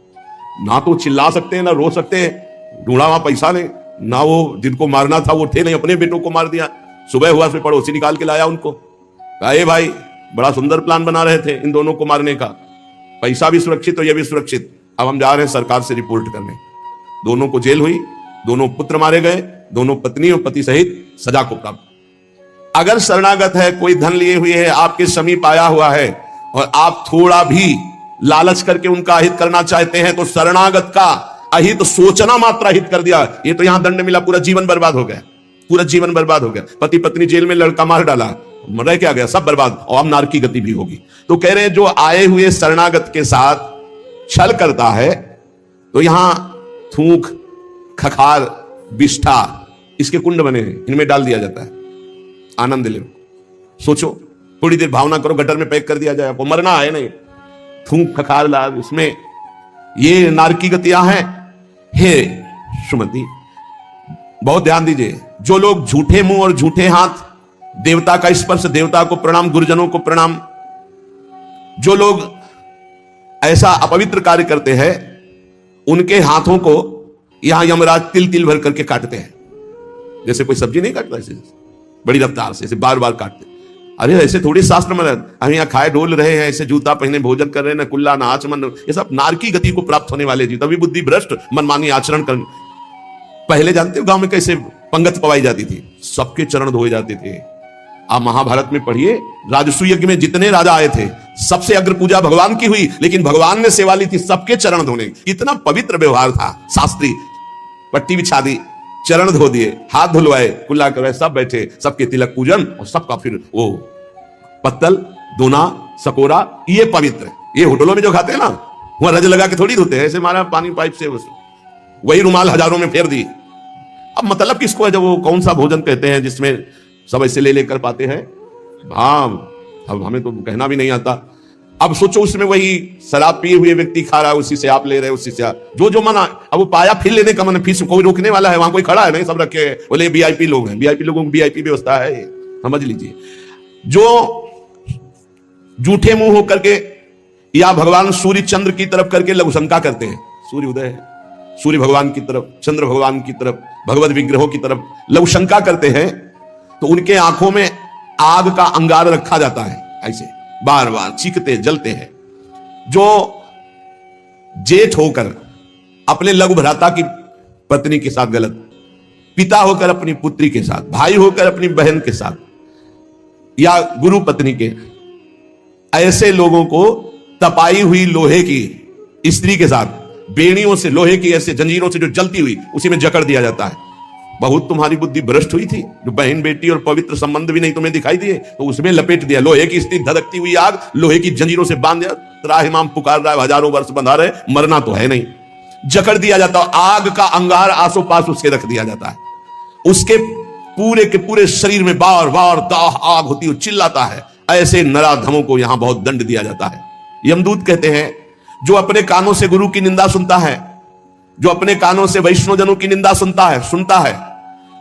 ना तो चिल्ला सकते हैं ना रो सकते हैं, ढूंढा वहां पैसा नहीं, ना वो जिनको मारना था वो थे नहीं, अपने बेटों को मार दिया। सुबह हुआ फिर पड़ोसी निकाल के लाया उनको, कहा भाई बड़ा सुंदर प्लान बना रहे थे इन दोनों को मारने का, पैसा भी सुरक्षित और ये भी सुरक्षित, अब हम जा रहे हैं सरकार से रिपोर्ट करने। दोनों को जेल हुई, दोनों पुत्र मारे गए, दोनों पत्नी और पति सहित सजा को प्राप्त। अगर शरणागत है, कोई धन लिए हुए है, आपके समीप आया हुआ है और आप थोड़ा भी लालच करके उनका अहित करना चाहते हैं तो शरणागत का अहित सोचना मात्र अहित कर दिया। ये तो यहां दंड मिला, पूरा जीवन बर्बाद हो गया, पूरा जीवन बर्बाद हो गया। पति पत्नी जेल में, लड़का मार डाला, रह क्या गया, सब बर्बाद। और अब नारक की गति भी होगी। तो कह रहे हैं जो आए हुए शरणागत के साथ छल करता है तो यहां थूक, खखार, विष्ठा, इसके कुंड बने हैं, इनमें डाल दिया जाता है। आनंद ले, सोचो, थोड़ी देर भावना करो, गटर में पैक कर दिया जाए, आपको मरना है नहीं। थूक, खखार, लाल, इसमें ये नारक की गतियां हैं। हे सुमति, बहुत ध्यान दीजिए। जो लोग झूठे मुंह और झूठे हाथ, देवता का स्पर्श, देवता को प्रणाम, गुरुजनों को प्रणाम, जो लोग ऐसा अपवित्र कार्य करते हैं उनके हाथों को यहां यमराज तिल तिल भर करके काटते हैं। जैसे कोई सब्जी नहीं काटता, ऐसे बड़ी रफ्तार से, ऐसे बार बार काटते। अरे ऐसे थोड़ी शास्त्र में हम यहाँ खाए डोल रहे हैं, ऐसे जूता पहने भोजन कर रहे हैं, न कुल्ला न आचमन, ये सब नारकी गति को प्राप्त होने वाले जी। तभी बुद्धि भ्रष्ट, मनमानी आचरण कर। पहले जानते हो गांव में कैसे पंगत पवाई जाती थी, सबके चरण धोए जाते थे। आप महाभारत में पढ़िए, राजसू यज्ञ में जितने राजा आए थे सबसे अग्र पूजा भगवान की हुई, लेकिन भगवान ने सेवा ली थी सबके चरण धोने। इतना पवित्र व्यवहार था शास्त्री। पट्टी बिछा दी, चरण धो दिए, हाथ धुलवाए, कुल्ला करवाए, सब बैठे, सबके तिलक पूजन और सबका फिर वो पत्तल, दोना, सकोरा, ये पवित्र। ये होटलों में जो खाते हैं ना, वहां रज लगा के थोड़ी धोते हैं, ऐसे मारा पानी पाइप से। वही रुमाल हजारों में फेर दी। अब मतलब किसको है? जब वो कौन सा भोजन कहते हैं जिसमें सब ऐसे ले लेकर पाते हैं? हाँ, अब हमें तो कहना भी नहीं आता। अब सोचो उसमें वही शराब पिए हुए व्यक्ति खा रहा है, उसी से आप ले रहे हैं, उसी से आप जो मना। अब वो पाया फिर लेने का मन, फिर कोई रोकने वाला है? वहां कोई खड़ा है? नहीं, सब रखे हैं। बोले वीआईपी लोग हैं, वीआईपी लोगों की वीआईपी व्यवस्था है, समझ लीजिए। जो जूठे मुंह होकर के या भगवान सूर्य चंद्र की तरफ करके लघुशंका करते हैं, सूर्य उदय है, सूर्य भगवान की तरफ, चंद्र भगवान की तरफ, भगवत विग्रहों की तरफ लघुशंका करते हैं, तो उनके आंखों में आग का अंगार रखा जाता है, ऐसे बार बार चीखते जलते हैं। जो जेठ होकर अपने लघु भ्राता की पत्नी के साथ गलत, पिता होकर अपनी पुत्री के साथ, भाई होकर अपनी बहन के साथ, या गुरु पत्नी के, ऐसे लोगों को तपाई हुई लोहे की स्त्री के साथ बेड़ियों से, लोहे की ऐसे जंजीरों से जो जलती हुई, उसी में जकड़ दिया जाता है। बहुत तुम्हारी बुद्धि भ्रष्ट हुई थी, जो बहन बेटी और पवित्र संबंध भी नहीं तुम्हें दिखाई दिए, तो उसमें लपेट दिया लोहे की स्त्री, धधकती हुई आग, लोहे की जंजीरों से बांध दिया। त्राहिमाम पुकार रहा है, हजारों वर्ष बंधा रहे, मरना तो है नहीं, जकड़ दिया जाता। आग का अंगार आसो पास उसके रख दिया जाता है, उसके पूरे के पूरे शरीर में बार बार दाह आग होती हुई चिल्लाता है। ऐसे नराधमों को यहां बहुत दंड दिया जाता है। यमदूत कहते हैं, जो अपने कानों से गुरु की निंदा सुनता है, जो अपने कानों से वैष्णवजनों की निंदा सुनता है,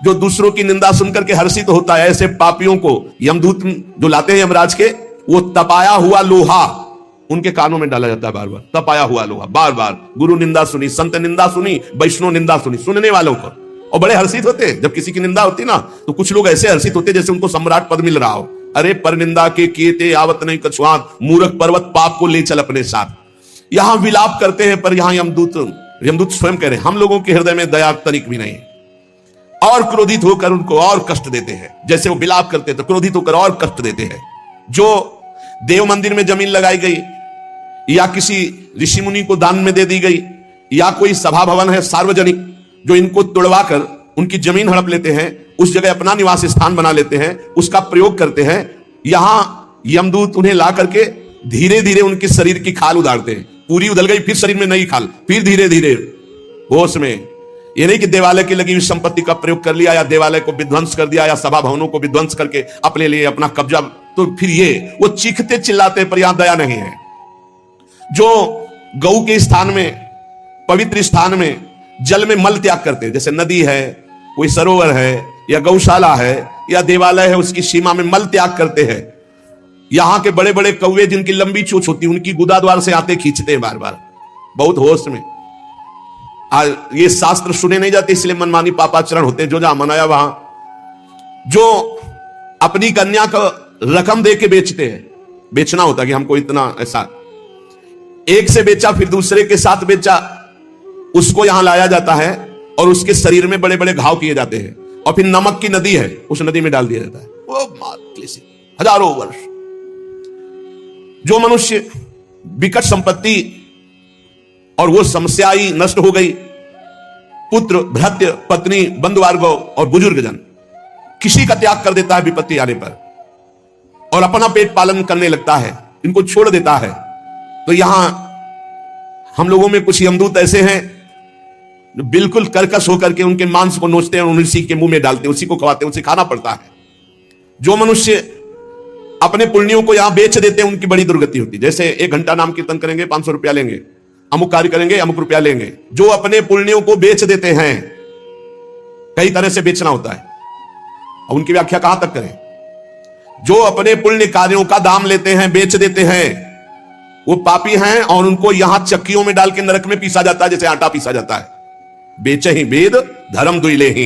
जो दूसरों की निंदा सुनकर के हर्षित होता है, ऐसे पापियों को यमदूत जो लाते हैं यमराज के, वो तपाया हुआ लोहा उनके कानों में डाला जाता है। बार बार तपाया हुआ लोहा, बार बार गुरु निंदा सुनी, संत निंदा सुनी, वैष्णव निंदा सुनी, सुनने वालों को, और बड़े हर्षित होते। जब किसी की निंदा होती ना, तो कुछ लोग ऐसे हर्षित होते जैसे उनको सम्राट पद मिल रहा हो। अरे पर निंदा के किए आवत नहीं कछुआन, मूर्ख पर्वत पाप को ले चल अपने साथ। यहां विलाप करते हैं, पर यहां यमदूत स्वयं कह रहे हैं, हम लोगों के हृदय में दया तनिक भी नहीं, और क्रोधित होकर उनको और कष्ट देते हैं। जैसे वो विलाप करते हैं तो क्रोधित होकर और कष्ट देते हैं। जो देव मंदिर में जमीन लगाई गई, या किसी ऋषि मुनि को दान में दे दी गई, या कोई सभा भवन है सार्वजनिक, जो इनको तोड़वा कर उनकी जमीन हड़प लेते हैं, उस जगह अपना निवास स्थान बना लेते हैं, उसका प्रयोग करते हैं। यहां यमदूत उन्हें ला करके धीरे धीरे उनके शरीर की खाल उदारते हैं। पूरी उधल गई, फिर शरीर में नई खाल, फिर धीरे धीरे होश में। ये नहीं कि देवालय की लगी हुई संपत्ति का प्रयोग कर लिया, या देवालय को विध्वंस कर दिया, या सभा भवनों को विध्वंस करके अपने लिए अपना कब्जा, तो फिर ये वो चीखते चिल्लाते, पर यहां दया नहीं है। जो गौ के स्थान में, पवित्र स्थान में जल में मल त्याग करते, जैसे नदी है, कोई सरोवर है, या गौशाला है, या देवालय है, उसकी सीमा में मल त्याग करते हैं। यहां के बड़े बड़े कौवे जिनकी लंबी चोंच होती है, उनकी गुदाद्वार से आते खींचते हैं बार बार, बहुत होश में। आज ये शास्त्र सुने नहीं जाते, इसलिए मनमानी पापाचरण होते हैं। जो जहां मनाया वहां, जो अपनी कन्या को रकम दे के बेचते हैं, बेचना होता है कि हमको इतना, ऐसा एक से बेचा, फिर दूसरे के साथ बेचा, उसको यहां लाया जाता है, और उसके शरीर में बड़े बड़े घाव किए जाते हैं, और फिर नमक की नदी है, उस नदी में डाल दिया जाता है। हजारों वर्ष जो मनुष्य विकट संपत्ति और वो समस्या ही नष्ट हो गई, पुत्र, भृत्य, पत्नी, बंधुवर्ग और बुजुर्ग जन, किसी का त्याग कर देता है विपत्ति आने पर, और अपना पेट पालन करने लगता है, इनको छोड़ देता है। तो यहां हम लोगों में कुछ यमदूत ऐसे हैं जो बिल्कुल कर्कश होकर के उनके मांस को नोचते हैं और उसी के मुंह में डालते हैं, उसी को खवाते हैं, उसे खाना पड़ता है। जो मनुष्य अपने पुण्यों को यहां बेच देते हैं, उनकी बड़ी दुर्गति होती है। जैसे 1 घंटा नाम कीर्तन करेंगे, 500 रुपया लेंगे, अमुक कार्य करेंगे, अमुक रुपया लेंगे। जो अपने पुण्यों को बेच देते हैं, कई तरह से बेचना होता है, और उनकी व्याख्या कहां तक करें। जो अपने पुण्य कार्यों का दाम लेते हैं, बेच देते हैं, वो पापी हैं, और उनको यहां चक्कियों में डाल के नरक में पीसा जाता है, जैसे आटा पीसा जाता है। बेचे ही वेद धर्म दुइले ही,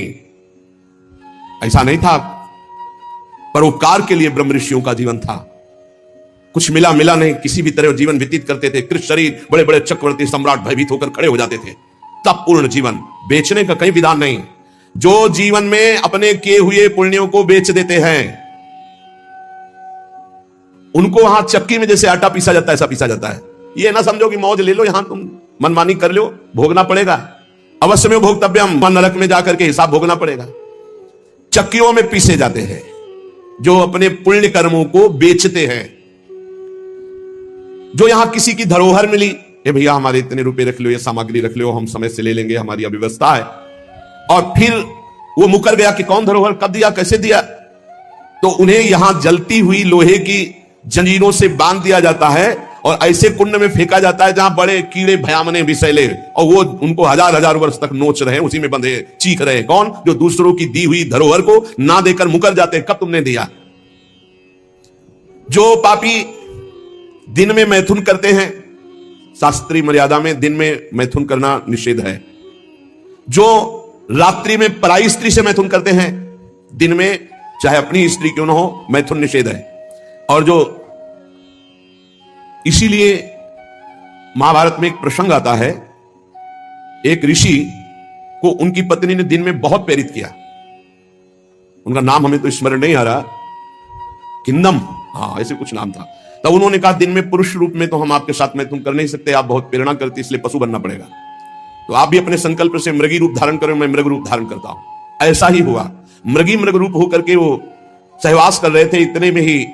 ऐसा नहीं था। परोपकार के लिए ब्रह्म ऋषियों का जीवन था। कुछ मिला नहीं, किसी भी तरह जीवन व्यतीत करते थे। कृष्ण शरीर, बड़े बड़े चक्रवर्ती सम्राट भयभीत होकर खड़े हो जाते थे। तब पूर्ण जीवन, बेचने का कहीं विधान नहीं। जो जीवन में अपने किए हुए पुण्यों को बेच देते हैं, उनको वहां चक्की में जैसे आटा पीसा जाता है, ऐसा पीसा जाता है। ये ना समझो कि मौज ले लो, यहां तुम मनमानी कर लो, भोगना पड़ेगा। अवश्य में भोक्तव्यम, नरक में जाकर के हिसाब भोगना पड़ेगा। चक्कियों में पीसे जाते हैं जो अपने पुण्य कर्मों को बेचते हैं। जो यहां किसी की धरोहर मिली, ये भैया हमारे इतने रुपए रख लो, ये सामग्री रख लो, हम समय से ले लेंगे, हमारी अव्यवस्था है। और फिर वो मुकर गया कि कौन धरोहर कब दिया, कैसे दिया। तो उन्हें यहां जलती हुई लोहे की जंजीरों से बांध दिया जाता है और ऐसे कुंड में फेंका जाता है जहां बड़े कीड़े भयामने विषैले, और वो उनको हजार हजार वर्ष तक नोच रहे, उसी में बंधे चीख रहे। कौन? जो दूसरों की दी हुई धरोहर को ना देकर मुकर जाते, कब तुमने दिया। जो पापी दिन में मैथुन करते हैं, शास्त्रीय मर्यादा में दिन में मैथुन करना निषेध है। जो रात्रि में पराई स्त्री से मैथुन करते हैं, दिन में चाहे अपनी स्त्री क्यों ना हो, मैथुन निषेध है। और जो इसीलिए महाभारत में एक प्रसंग आता है, एक ऋषि को उनकी पत्नी ने दिन में बहुत प्रेरित किया। उनका नाम हमें तो स्मरण नहीं आ रहा, किंदम, हाँ ऐसे कुछ नाम था। तब उन्होंने कहा दिन में पुरुष रूप में तो हम आपके साथ मैथुन कर नहीं सकते, आप बहुत प्रेरणा करती, इसलिए पशु बनना पड़ेगा। तो आप भी अपने संकल्प से मृगी रूप धारण करें, मैं मृग रूप धारण करता हूं। ऐसा ही हुआ, मृग रूप होकर के वो सहवास कर रहे थे। इतने में ही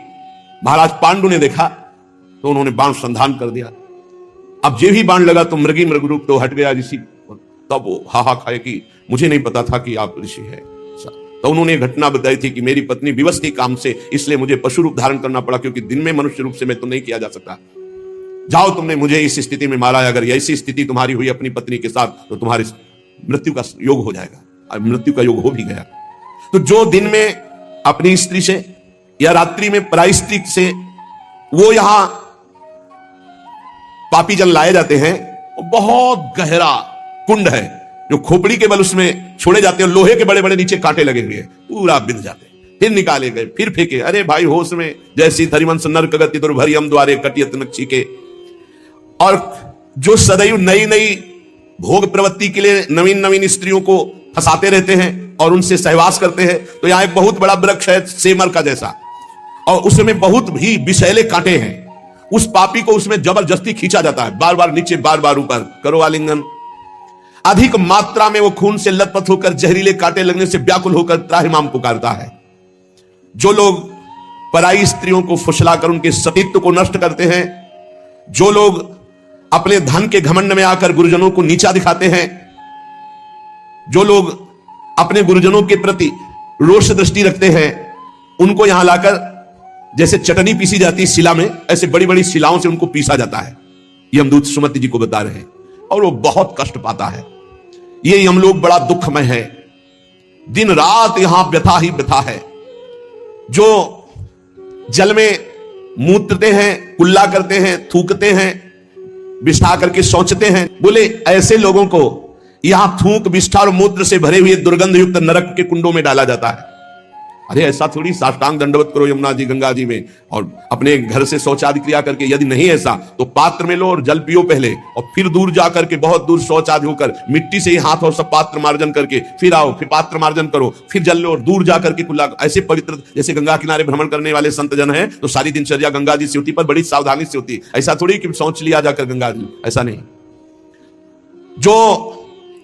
महाराज पांडु ने देखा तो उन्होंने बाण संधान कर दिया। अब जे भी बाण लगा तो मृग रूप तो हट गया ऋषि। तब वो हाहा खाए कि मुझे नहीं पता था कि आप ऋषि है। तो उन्होंने घटना बताई थी कि मेरी पत्नी विवश थी काम से, इसलिए मुझे पशु रूप धारण करना पड़ा, क्योंकि दिन में मनुष्य रूप से मैं तो नहीं किया जा सकता। जाओ, तुमने मुझे इस स्थिति में मारा, अगर ऐसी स्थिति तुम्हारी हुई अपनी पत्नी के साथ तो तुम्हारी मृत्यु का योग हो जाएगा। मृत्यु का योग हो भी गया। तो जो दिन में अपनी स्त्री से या रात्रि में पराई स्त्री से वो यहां पापी जल लाए जाते हैं, बहुत गहरा कुंड है जो खोपड़ी के बल उसमें छोड़े जाते हैं। लोहे के बड़े बड़े नीचे कांटे लगे हुए, पूरा बिंद जाते, फिर निकाले गए, फिर फेंके। अरे भाई होश में, जैसी थरिवंश नरक गति दुर्भरियम द्वारे कटियत नक्षी के। और जो सदैव नई नई भोग प्रवृत्ति के लिए नवीन नवीन स्त्रियों को फंसाते रहते हैं और उनसे सहवास करते हैं। तो यहां एक बहुत बड़ा वृक्ष है सेमर का जैसा, और उसमें बहुत ही विषैले कांटे हैं। उस पापी को उसमें जबरदस्ती खींचा जाता है, बार बार नीचे बार बार ऊपर, करो आलिंगन। अधिक मात्रा में वो खून से लथपथ होकर जहरीले कांटे लगने से व्याकुल होकर त्राहिमाम पुकारता है। जो लोग पराई स्त्रियों को फुसलाकर उनके सतीत्व को नष्ट करते हैं, जो लोग अपने धन के घमंड में आकर गुरुजनों को नीचा दिखाते हैं, जो लोग अपने गुरुजनों के प्रति रोष दृष्टि रखते हैं, उनको यहां लाकर जैसे चटनी पीसी जाती है शिला में, ऐसे बड़ी बड़ी शिलाओं से उनको पीसा जाता है। यमदूत सुमति जी को बता रहे हैं, और वो बहुत कष्ट पाता है। ये यमलोक बड़ा दुखमय है, दिन रात यहां व्यथा ही व्यथा है। जो जल में मूत्रते हैं, कुल्ला करते हैं, थूकते हैं, विष्ठा करके सोचते हैं, बोले ऐसे लोगों को यहां थूक विष्ठा और मूत्र से भरे हुए दुर्गंध युक्त नरक के कुंडों में डाला जाता है। अरे ऐसा थोड़ी, साष्टांग दंडवत करो यमुना जी गंगा जी में और अपने घर से शौचादि क्रिया करके। यदि नहीं ऐसा तो पात्र में लो और जल पियो पहले, और फिर दूर जाकर के बहुत दूर शौचादि होकर मिट्टी से ही हाथ और सब पात्र मार्जन करके फिर आओ, फिर पात्र मार्जन करो, फिर जल लो और दूर जाकर के कुल्ला। ऐसे पवित्र जैसे गंगा किनारे भ्रमण करने वाले संत जन है तो सारी दिनचर्या गंगा जी से होती, पर बड़ी सावधानी से होती। ऐसा थोड़ी कि शौच लिया जाकर गंगा जी, ऐसा नहीं। जो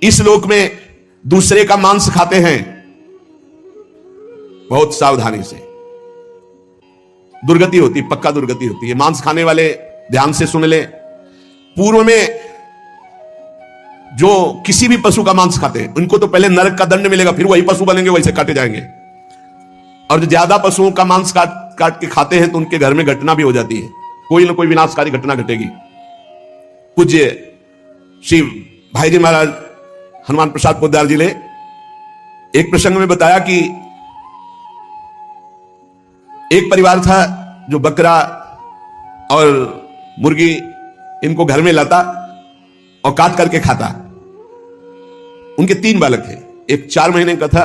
इस लोक में दूसरे का मांस खाते हैं, बहुत सावधानी से, दुर्गति होती, पक्का दुर्गति होती है। मांस खाने वाले ध्यान से सुन ले, पूर्व में जो किसी भी पशु का मांस खाते हैं उनको तो पहले नरक का दंड मिलेगा, फिर वही पशु बनेंगे, वैसे काटे जाएंगे। और जो ज्यादा पशुओं का मांस काट के खाते हैं तो उनके घर में घटना भी हो जाती है, कोई ना कोई विनाशकारी घटना घटेगी। पूज्य श्री भाई जी महाराज हनुमान प्रसाद पोद्दार जी ने एक प्रसंग में बताया कि एक परिवार था जो बकरा और मुर्गी इनको घर में लाता और काट करके खाता। उनके 3 बालक थे, एक 4 महीने का था,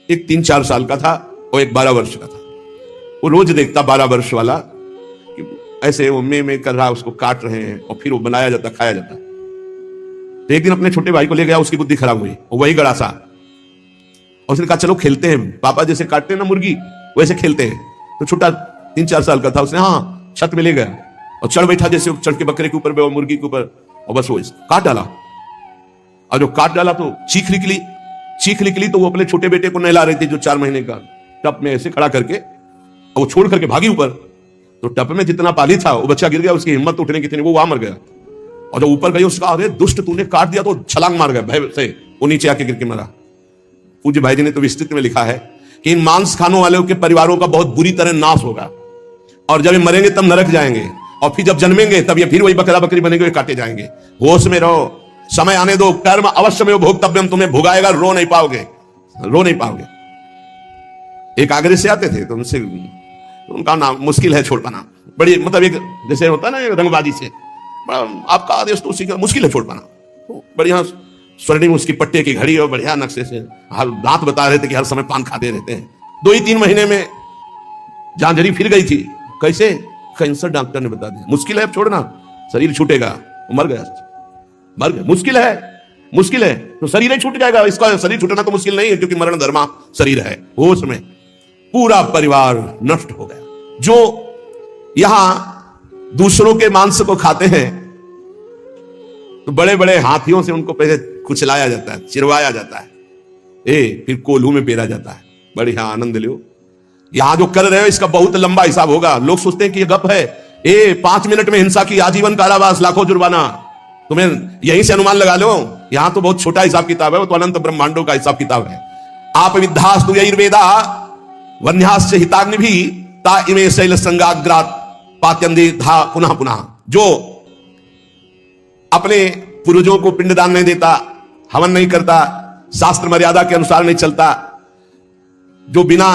एक 3-4 साल का था और एक 12 वर्ष का था। वो रोज देखता 12 वर्ष वाला कि ऐसे वो में कर रहा, उसको काट रहे हैं और फिर वो बनाया जाता, खाया जाता। तो एक दिन अपने छोटे भाई को ले गया, उसकी बुद्धि खराब हुई, वही गड़ासा, और उसने कहा चलो खेलते हैं, पापा जैसे काटते हैं ना मुर्गी वैसे खेलते हैं। तो छोटा 3-4 साल का था, उसने हाँ छत में ले गया और चढ़ बैठा, जैसे चढ़ के बकरे के ऊपर और मुर्गी के ऊपर, और बस वो काट डाला। और जो काट डाला तो चीख निकली तो वो अपने छोटे बेटे को नहला रही थी जो 4 महीने का, टप में ऐसे खड़ा करके, और वो छोड़ करके भागी ऊपर। तो टप में जितना पानी था वो बच्चा गिर गया, उसकी हिम्मत उठने की थी, वो वहां मर गया। और जब ऊपर गई उसका, अरे दुष्ट तूने काट दिया, तो छलांग मार गए भय से, वो नीचे आके गिर के मरा। पूज्य भाई जी ने तो विस्तृत में लिखा है कि इन मांस खानों वालों के परिवारों का बहुत बुरी तरह नाश होगा, और जब ये मरेंगे तब नरक जाएंगे, और फिर जब जन्मेंगे तब ये फिर वही बकरा बकरी बनेंगे, वे काटे जाएंगे। होश में रहो, समय आने दो, कर्म अवश्य में भोक्तव्यम, तुम्हें भुगाएगा, रो नहीं पाओगे, रो नहीं पाओगे। एक आगरे से आते थे तो उनसे, उनका नाम मुश्किल है छोड़ पाना, बड़ी मतलब एक जैसे होता है ना रंगबाजी से, आपका आदेश तो उसी का मुश्किल है छोड़ पाना। बढ़िया स्वर्णिम उसकी पट्टे की घड़ी और बढ़िया नक्शे से, हर दांत बता रहे थे कि हर समय पान खाते रहते हैं। 2 ही 3 महीने में झांझरी फिर गई थी। कैसे? कैंसर डॉक्टर ने बता दिया, मुश्किल है, अब छोड़ना, शरीर छूटेगा। मर गया, मर गया। मुश्किल है, मुश्किल है तो शरीर ही छूट जाएगा। इसका शरीर छूटना तो मुश्किल नहीं है, क्योंकि मरण धर्मा शरीर है। होश में पूरा परिवार नष्ट हो गया। जो यहां दूसरों के मांस को खाते हैं तो बड़े बड़े हाथियों से उनको पहले कुचलाया जाता है, चिरवाया जाता है, फिर कोल्हू में पेरा जाता है। बढ़िया आनंद लो। यहां जो कर रहे हो इसका बहुत लंबा हिसाब होगा। लोग सोचते हैं कि ये गप है, 5 मिनट में हिंसा की आजीवन कारावास, लाखों जुर्माना, तुम्हें यहीं से अनुमान लगा लो। यहां तो बहुत छोटा हिसाब किताब है, वो तो अनंत ब्रह्मांडों का हिसाब किताब है। आप विद्धास्तु यैर्वेदा वन्यास्य हिताग्नि भी ता इमे शैल संगाग्रात पात्यंदे धा पुनः पुनः। जो अपने पूर्वजों को पिंडदान नहीं देता, हवन नहीं करता, शास्त्र मर्यादा के अनुसार नहीं चलता, जो बिना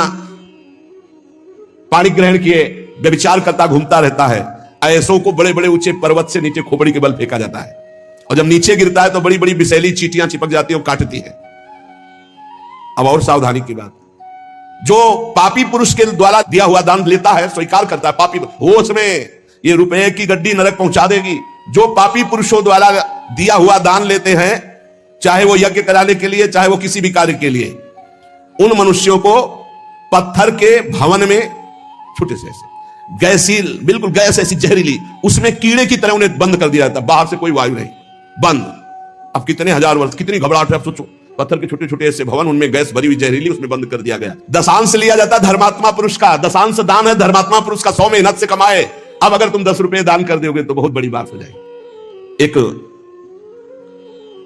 पानी ग्रहण किए व्यभिचार करता घूमता रहता है, ऐसों को बड़े बड़े ऊंचे पर्वत से नीचे खोपड़ी के बल फेंका जाता है, और जब नीचे गिरता है तो बड़ी बड़ी विषैली चींटियां चिपक जाती है और काटती है। अब और सावधानी की बात, जो पापी पुरुष के द्वारा दिया हुआ दान लेता है, स्वीकार करता है, पापी होश में ये रुपए की गड्डी नरक पहुंचा देगी। जो पापी पुरुषों द्वारा दिया हुआ दान लेते हैं, चाहे वो यज्ञ कराने के लिए, चाहे वो किसी भी कार्य के लिए, उन मनुष्यों को पत्थर के भवन में छोटे से ऐसे गैसील, बिल्कुल गैस ऐसी जहरीली, उसमें कीड़े की तरह उन्हें बंद कर दिया जाता, बाहर से कोई वायु नहीं, बंद। अब कितने हजार वर्ष, कितनी घबराहट है, अब सोचो, पत्थर के छोटे छोटे ऐसे भवन, उनमें गैस भरी हुई जहरीली, उसमें बंद कर दिया गया। दशांश लिया जाता धर्मात्मा पुरुष का, दशांश दान है धर्मात्मा पुरुष का, 100 मेहनत से कमाए। अब अगर तुम 10 रुपए दान कर दोगे तो बहुत बड़ी बात हो जाएगी। एक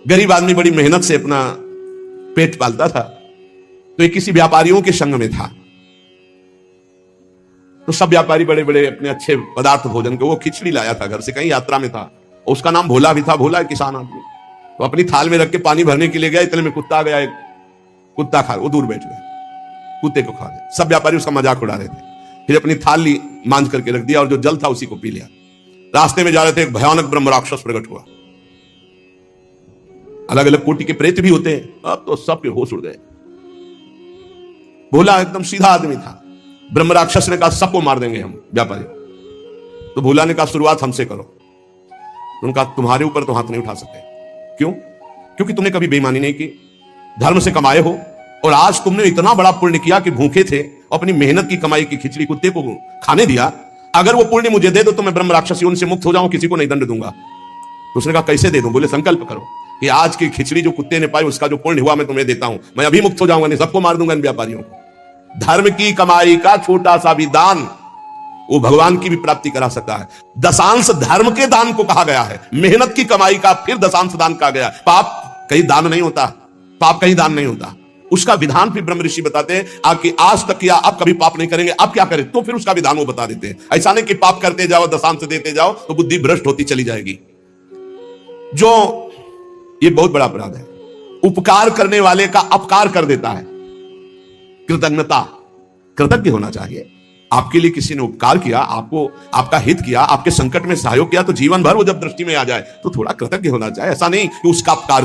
गरीब आदमी बड़ी मेहनत से अपना पेट पालता था, तो एक किसी व्यापारियों के संग में था, तो सब व्यापारी बड़े बड़े अपने अच्छे पदार्थ भोजन के, वो खिचड़ी लाया था घर से, कहीं यात्रा में था, उसका नाम भोला भी था, भोला किसान आदमी, तो अपनी थाल में रख के पानी भरने के लिए गया, इतने में कुत्ता आ गया, एक कुत्ता खा, वो दूर बैठ गया, कुत्ते को खा गया। सब व्यापारी उसका मजाक उड़ा रहे थे, फिर अपनी थाल ली, मांझ करके रख दिया, और जो जल था उसी को पी लिया। रास्ते में जा रहे थे, एक भयानक ब्रह्म राक्षस प्रकट हुआ। अलग अलग कोटि के प्रेत भी होते हैं, अब तो सबके होश उड़ गए। भोला एकदम सीधा आदमी था। ब्रह्म राक्षस ने कहा सबको मार देंगे हम व्यापारी। तो भोला ने कहा शुरुआत हमसे करो। उनका तुम्हारे ऊपर तो हाथ नहीं उठा सकते। क्यों? क्योंकि तुमने कभी बेईमानी नहीं की, धर्म से कमाए हो, और आज तुमने इतना बड़ा पुण्य किया कि भूखे थे, अपनी मेहनत की कमाई की खिचड़ी कुत्ते को खाने दिया। अगर वो पुण्य मुझे दे दो तो मैं ब्रह्म राक्षसियों से मुक्त हो जाऊं, किसी को नहीं दंड दूंगा। तो उसने कहा कैसे दे दूं? बोले संकल्प करो कि आज की खिचड़ी जो कुत्ते ने पाई, उसका जो पुण्य हुआ मैं तुम्हें देता हूं, मैं अभी मुक्त हो जाऊंगा, नहीं सबको मार दूंगा इन व्यापारियों को। धर्म की कमाई का छोटा सा भी दान वो भगवान की भी प्राप्ति करा सकता है। दशांश धर्म के दान को कहा गया है, मेहनत की कमाई का फिर दशांश दान कहा गया। पाप कहीं दान नहीं होता, पाप कहीं दान नहीं होता। उसका विधान फिर ब्रह्म ऋषि बताते हैं, आपकी आज तक किया, आप कभी पाप नहीं करेंगे, आप क्या करें, तो फिर उसका विधान वो बता देते हैं। ऐसा नहीं कि पाप करते जाओ, दशांश देते जाओ तो बुद्धि भ्रष्ट होती चली जाएगी। जो ये बहुत बड़ा अपराध है, उपकार करने वाले का अपकार कर देता है। कृतज्ञता, कृतज्ञ होना चाहिए। आपके लिए किसी ने उपकार किया, आपको आपका हित किया, आपके संकट में सहयोग किया, तो जीवन भर वो जब दृष्टि में आ जाए तो थोड़ा कृतज्ञ होना चाहिए। ऐसा नहीं कि उसका अपकार